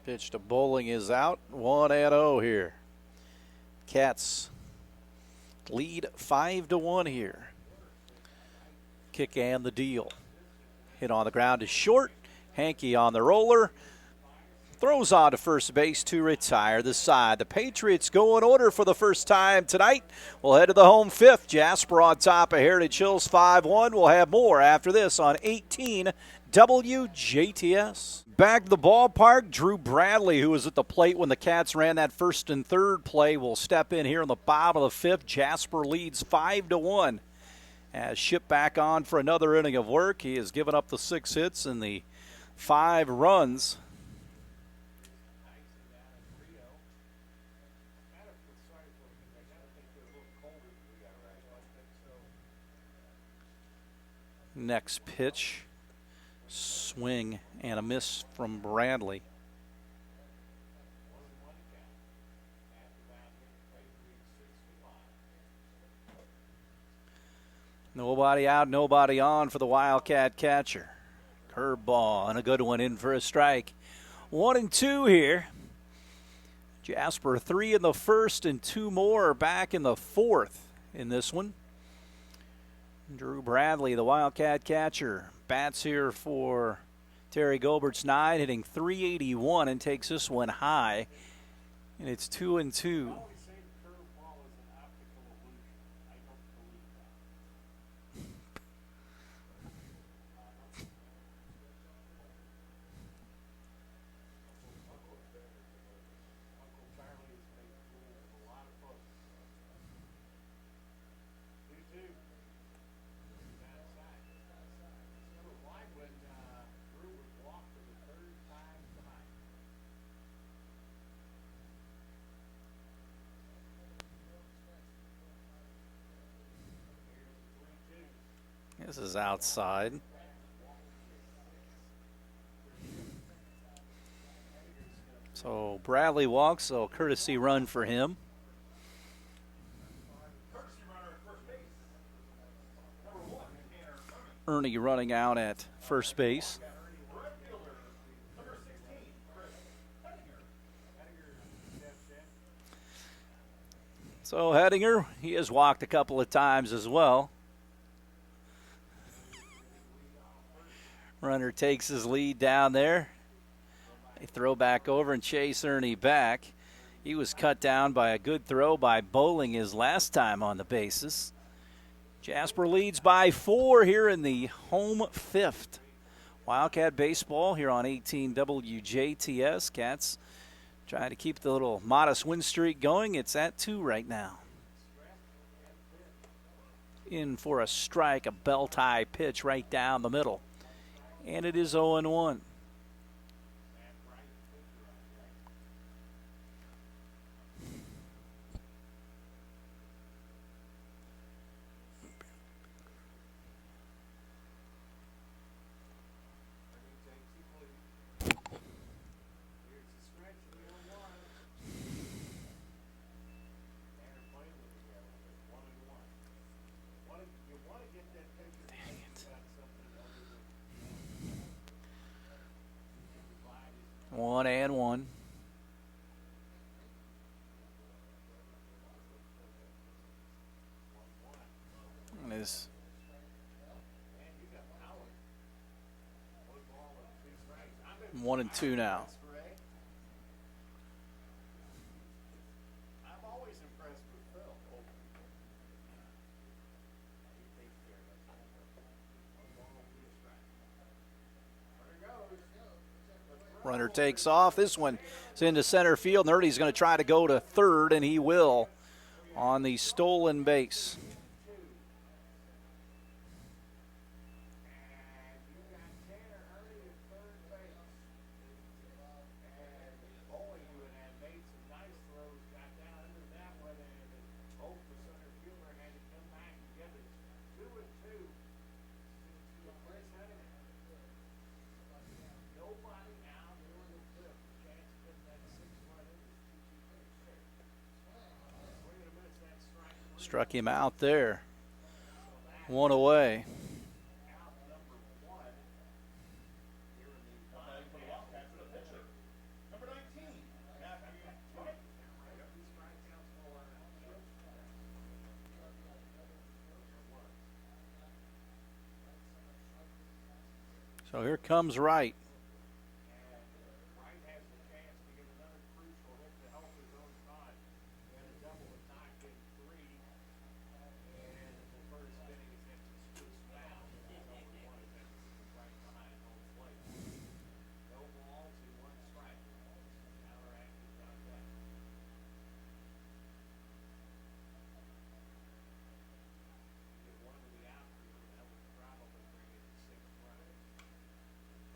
Speaker 1: Pitch to Bowling is out. 1-0 here. Cats lead 5-1 here. Kick and the deal. Hit on the ground is short. Hankey on the roller. Throws on to first base to retire the side. The Patriots go in order for the first time tonight. We'll head to the home 5th. Jasper on top of Heritage Hills 5-1. We'll have more after this on 18 WJTS. Back to the ballpark, Drew Bradley, who was at the plate when the Cats ran that first and third play, will step in here in the bottom of the 5th. Jasper leads 5-1. As Ship back on for another inning of work. He has given up the 6 hits and the 5 runs. Next pitch. Swing and a miss from Bradley. Nobody out, nobody on for the Wildcat catcher. Curveball and a good one in for a strike. 1-2 here. Jasper 3 in the first and 2 more back in the fourth in this one. Drew Bradley, the Wildcat catcher, bats here for Terry Gobert's 9, hitting .381 and takes this one high. And it's 2-2. This is outside. So Bradley walks, so courtesy run for him. Ernie running out at first base. So Hedinger, he has walked a couple of times as well. Runner takes his lead down there. They throw back over and chase Ernie back. He was cut down by a good throw by Bowling his last time on the bases. Jasper leads by 4 here in the home fifth. Wildcat baseball here on 18 WJTS. Cats trying to keep the little modest win streak going. It's at 2 right now. In for a strike, a belt-high pitch right down the middle. And it is 0-1. One and one. And is 1-2 now. Runner takes off. This one is into center field. Nerdy's going to try to go to third, and he will on the stolen base. Struck him out there. 1 away. So here comes Wright.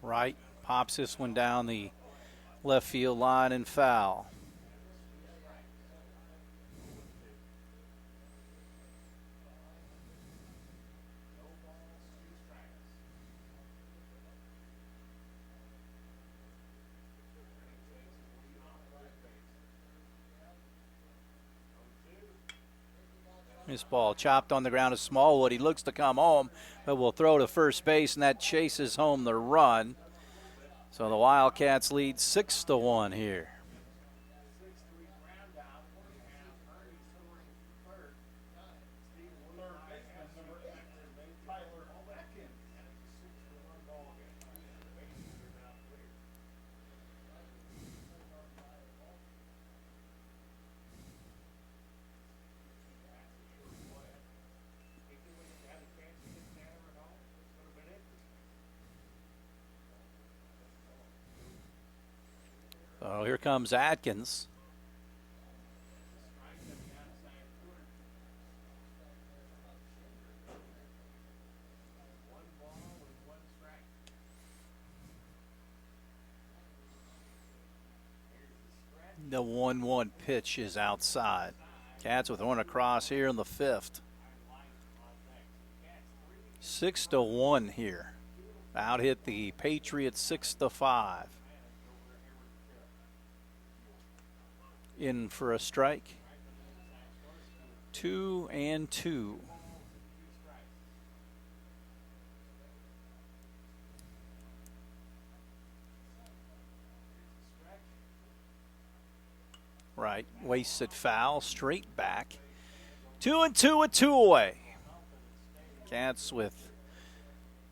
Speaker 1: Wright pops this one down the left field line and foul. This ball chopped on the ground to Smallwood. He looks to come home, but will throw to first base, and that chases home the run. So the Wildcats lead 6-1 here. So here comes Atkins. The 1-1 pitch is outside. Cats with one across here in the fifth. 6-1 here. Out hit the Patriots 6-5. In for a strike. 2-2. Right, wasted foul, straight back. 2-2 with 2 away. Cats with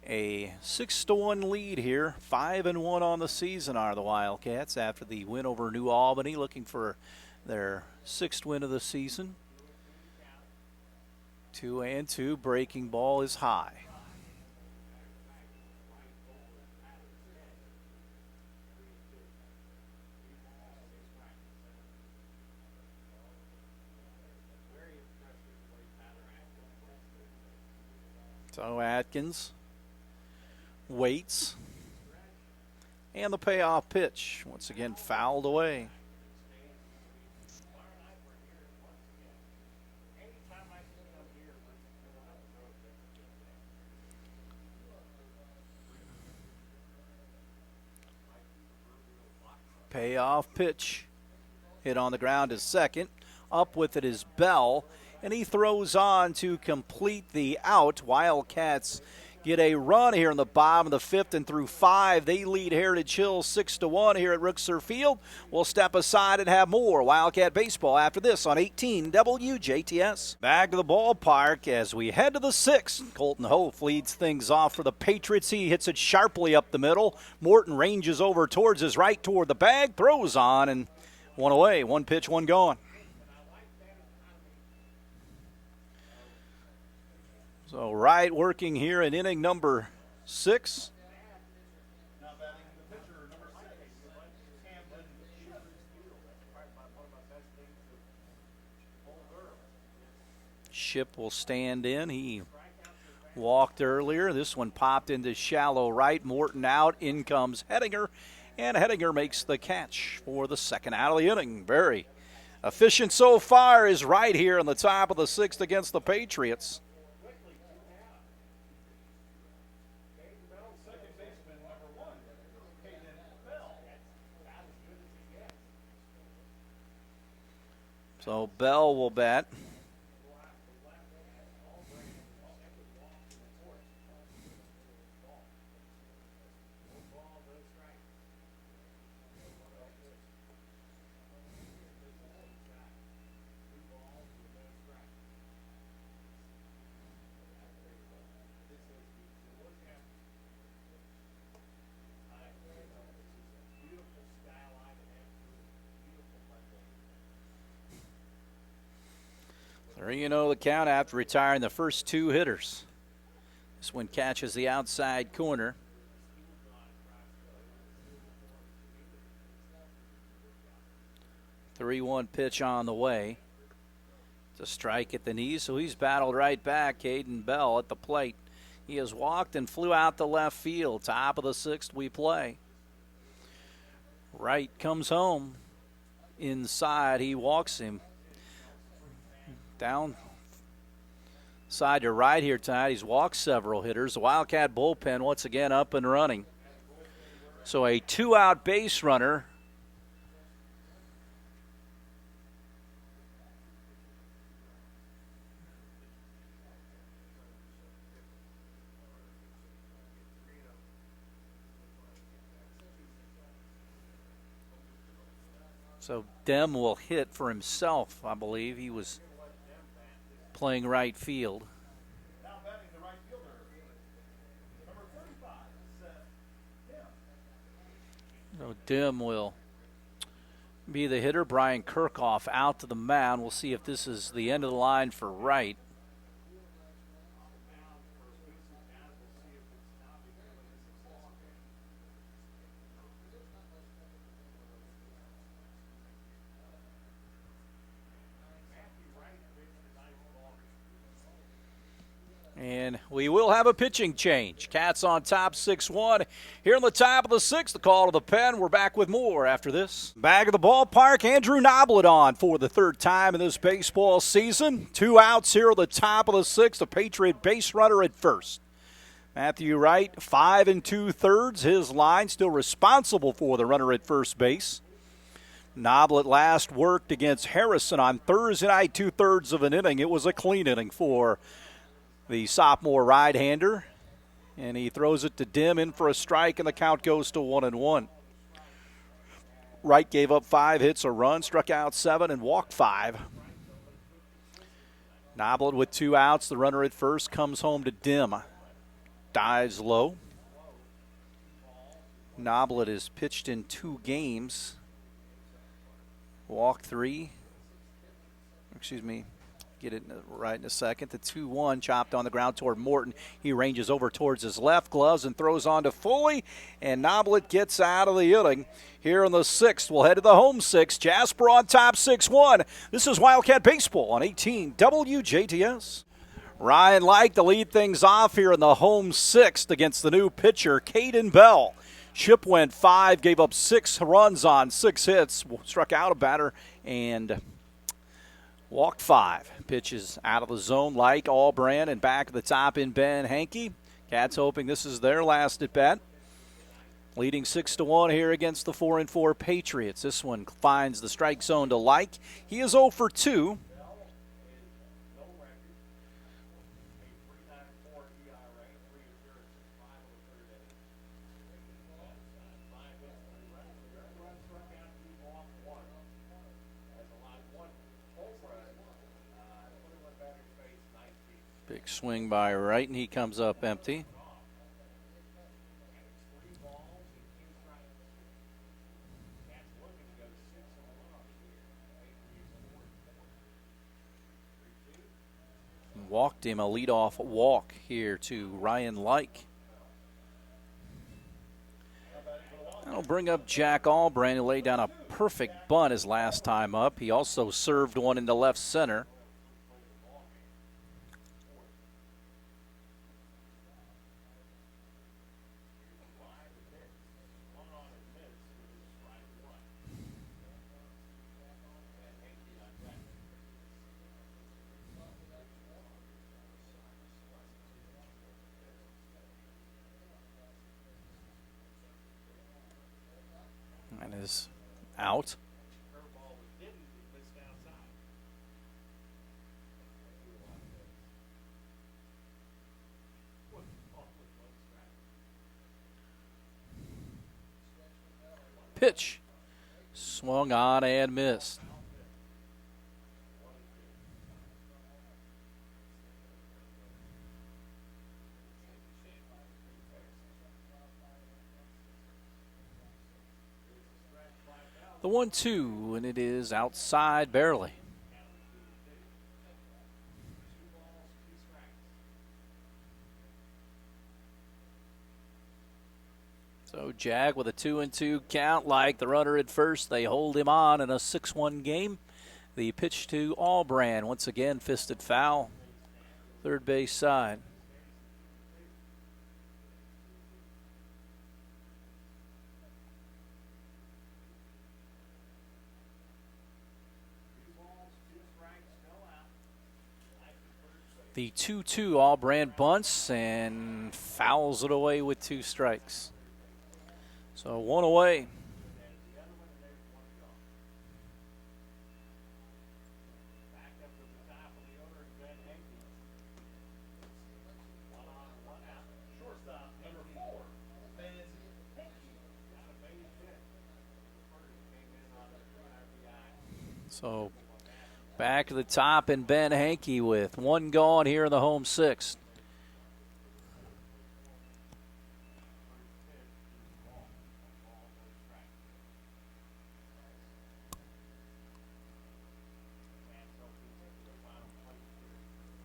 Speaker 1: a 6-1 lead here. 5-1 on the season are the Wildcats after the win over New Albany, looking for their 6th win of the season. 2-2, breaking ball is high. So Atkins waits, and the payoff pitch once again fouled away. Payoff pitch hit on the ground is second. Up with it is Bell, and he throws on to complete the out. Wildcats get a run here in the bottom of the fifth, and through 5, they lead Heritage Hills 6-1 here at Rookser Field. We'll step aside and have more Wildcat baseball after this on 18 WJTS. Back to the ballpark as we head to the 6th. Colton Hof leads things off for the Patriots. He hits it sharply up the middle. Morton ranges over towards his right toward the bag, throws on, and one away. 1 pitch, 1 gone. So Wright working here in inning number 6. Ship will stand in. He walked earlier. This one popped into shallow right. Morton out. In comes Hettinger. And Hettinger makes the catch for the second out of the inning. Very efficient so far is Wright here on the top of the 6th against the Patriots. So Bell will bat. The count after retiring the first 2 hitters. This one catches the outside corner. The 3-1 pitch on the way. It's a strike at the knee, so he's battled right back. Caden Bell at the plate. He has walked and flew out to left field. Top of the 6th we play. Wright comes home. Inside, he walks him. Down side to right here tonight. He's walked several hitters. The Wildcat bullpen once again up and running. So a 2-out base runner. So Dem will hit for himself, I believe. He was playing right field. So Dem will be the hitter. Brian Kirchhoff out to the mound. We'll see if this is the end of the line for Wright. And we will have a pitching change. Cats on top 6-1. Here in the top of the sixth, the call to the pen. We're back with more after this. Back of the ballpark, Andrew Noblet on for the third time in this baseball season. 2 outs here at the top of the sixth. A Patriot base runner at first. Matthew Wright, 5 2/3. His line still responsible for the runner at first base. Noblet last worked against Harrison on Thursday night, 2/3 of an inning. It was a clean inning for the sophomore right-hander, and he throws it to Dim in for a strike, and the count goes to 1-1. Wright gave up 5 hits, a run, struck out 7, and walked 5. Noblet with 2 outs. The runner at first comes home to Dim. Dives low. Noblet has pitched in 2 games. Walked 3. Get it right in a second. The 2-1 chopped on the ground toward Morton. He ranges over towards his left, gloves, and throws on to Foley. And Noblet gets out of the inning. Here in the sixth, we'll head to the home sixth. Jasper on top 6-1. This is Wildcat Baseball on 18 WJTS. Ryan Like to lead things off here in the home sixth against the new pitcher, Caden Bell. Chip went 5, gave up 6 runs on 6 hits, struck out a batter, and walked 5. Pitches out of the zone like Allbrand, and back at the top in Ben Hankey. Cats hoping this is their last at bat. Leading 6-1 here against the 4-4 Patriots. This one finds the strike zone to Like. He is 0 for 2. Big swing by Wright, and he comes up empty. Walked him, a leadoff walk here to Ryan Like. That'll bring up Jack Allbrand, who laid down a perfect bunt his last time up. He also served one into left center. And is out. Pitch. Swung on and missed. The 1-2, and it is outside barely. So Jag with a 2-2 count. Like the runner at first, they hold him on in a 6-1 game. The pitch to Allbrand, once again fisted foul, third base side. The 2-2, Allbrand bunts and fouls it away with 2 strikes. So 1 away. So back to the top and Ben Hankey with one gone here in the home sixth.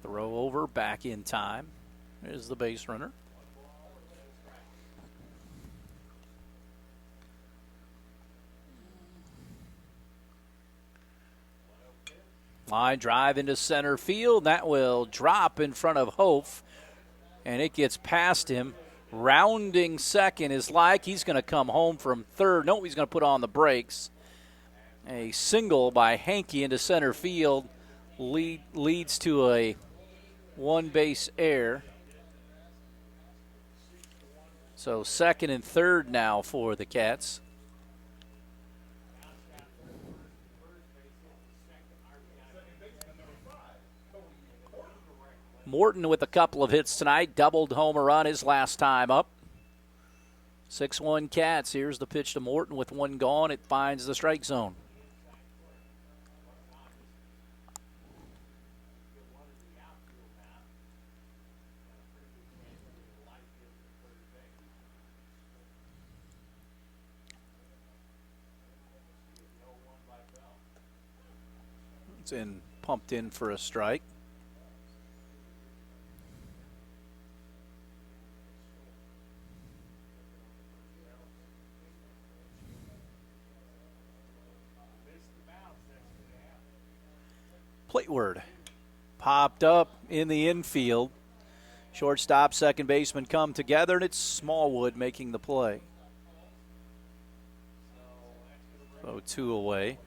Speaker 1: Throw over, back in time. There's the base runner. Line drive into center field. That will drop in front of Hof, and it gets past him. Rounding second is like he's going to come home from third. No, he's going to put on the brakes. A single by Hankey into center field leads to a one-base error. So second and third now for the Cats. Morton with a couple of hits tonight. Doubled homer run his last time up. 6-1 Cats. Here's the pitch to Morton with one gone. It finds the strike zone. It's pumped in for a strike. Plateward popped up in the infield. Shortstop, second baseman come together, and it's Smallwood making the play. So 2 away.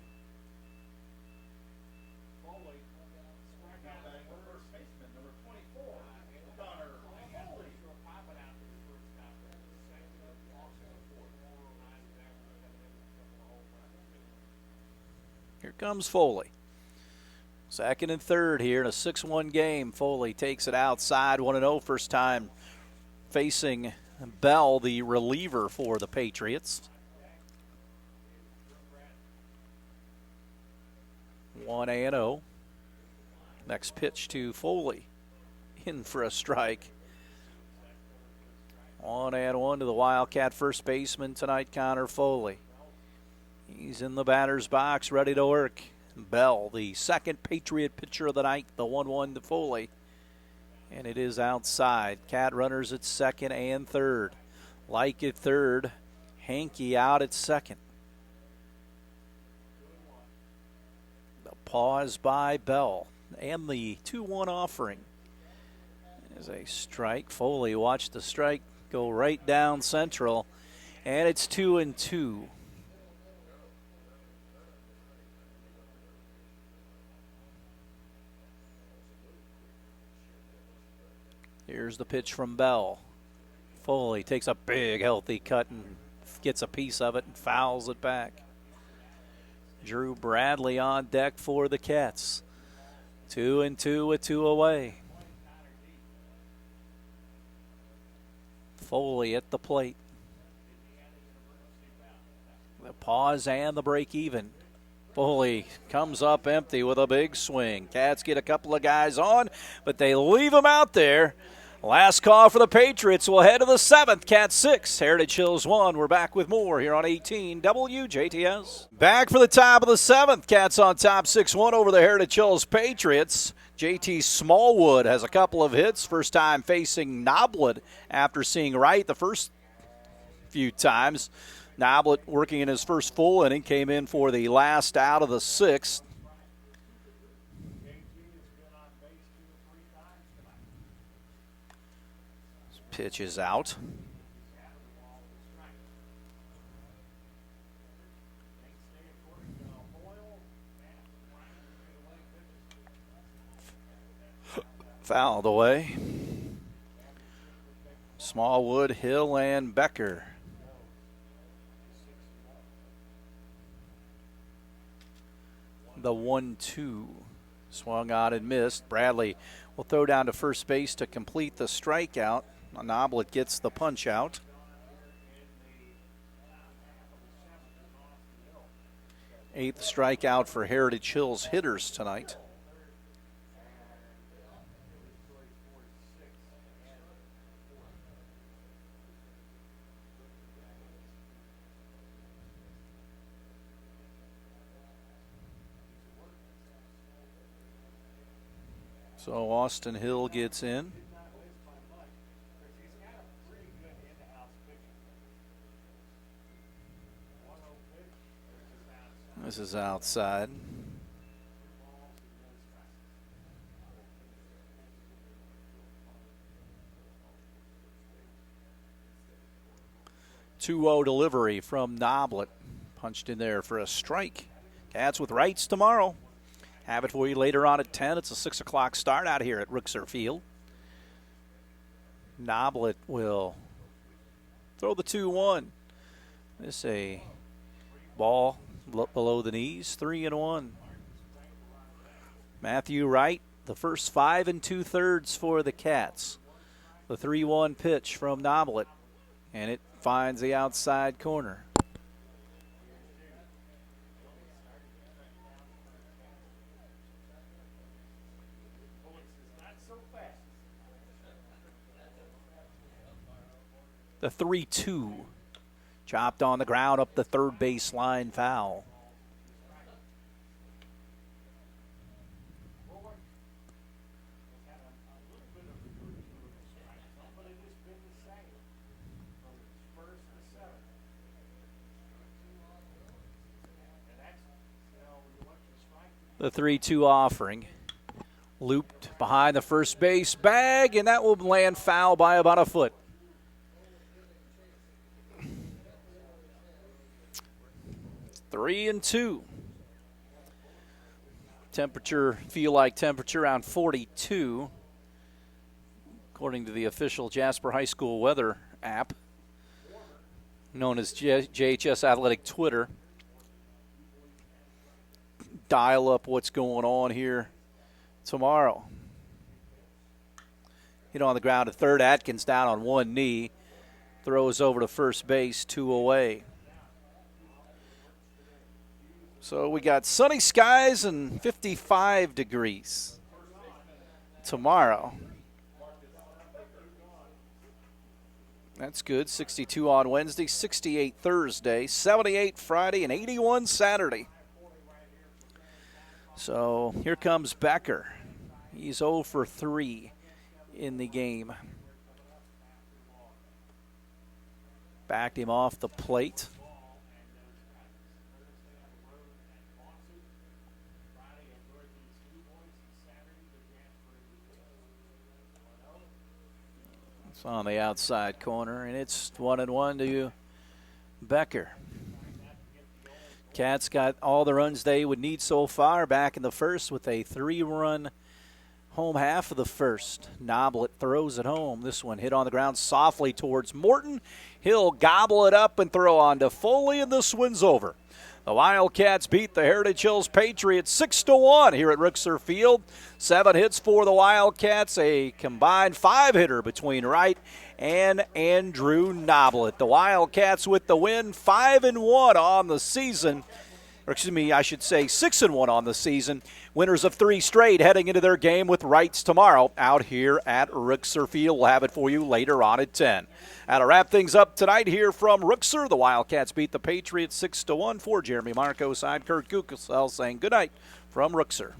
Speaker 1: Here comes Foley. Second and third here in a 6-1 game. Foley takes it outside, 1-0, first time facing Bell, the reliever for the Patriots. 1-0. Next pitch to Foley. In for a strike. 1-1 to the Wildcat first baseman tonight, Connor Foley. He's in the batter's box, ready to work. Bell, the second Patriot pitcher of the night, the 1-1 to Foley. And it is outside. Cat runners at second and third. Like at third, Hankey out at second. The pause by Bell and the 2-1 offering. There's a strike. Foley watched the strike go right down central, and it's 2-2. Here's the pitch from Bell. Foley takes a big, healthy cut and gets a piece of it and fouls it back. Drew Bradley on deck for the Cats. 2-2 with 2 away. Foley at the plate. The pause and the break even. Foley comes up empty with a big swing. Cats get a couple of guys on, but they leave them out there. Last call for the Patriots. We'll head to the 7th. Cats 6, Heritage Hills 1. We're back with more here on 18 WJTS. Back for the top of the 7th. Cats on top 6-1 over the Heritage Hills Patriots. JT Smallwood has a couple of hits. First time facing Noblet after seeing right the first few times. Noblet working in his first full inning, came in for the last out of the 6th. Pitch is out. Fouled away. Smallwood, Hill, and Becker. The 1-2 swung on and missed. Bradley will throw down to first base to complete the strikeout. Noblet gets the punch out. 8th strikeout for Heritage Hills hitters tonight. So Austin Hill gets in. This is outside. Two-0 delivery from Noblet. Punched in there for a strike. Cats with rights tomorrow. Have it for you later on at 10. It's a 6 o'clock start out here at Rookser Field. Noblet will throw the 2-1. This a ball below the knees, 3-1. Matthew Wright, the first 5 2/3 for the Cats. The 3-1 pitch from Noblet, and it finds the outside corner. The 3-2. Chopped on the ground up the third baseline foul. The 3-2 offering. Looped behind the first base bag, and that will land foul by about a foot. Three and 2. Temperature, feel like temperature around 42, according to the official Jasper High School weather app, known as JHS Athletic Twitter. Dial up what's going on here tomorrow. Hit on the ground at third. Atkins down on one knee. Throws over to first base, 2 away. So we got sunny skies and 55 degrees tomorrow. That's good. 62 on Wednesday, 68 Thursday, 78 Friday, and 81 Saturday. So here comes Becker. He's 0 for 3 in the game. Backed him off the plate. It's on the outside corner, and it's 1-1 to Becker. Cats got all the runs they would need so far back in the first with a 3-run home half of the first. Noblet throws it home. This one hit on the ground softly towards Morton. He'll gobble it up and throw on to Foley, and this one's over. The Wildcats beat the Heritage Hills Patriots 6-1 here at Rookser Field. 7 hits for the Wildcats, a combined 5-hitter between Wright and Andrew Noblet. The Wildcats with the win, 5-1 on the season. Or excuse me, I should say 6-1 on the season. Winners of 3 straight heading into their game with Wrights tomorrow out here at Rookser Field. We'll have it for you later on at 10. Now to wrap things up tonight here from Rookser, the Wildcats beat the Patriots 6-1. For Jeremy Marcos, I'm Kurt Kukasel saying good night from Rookser.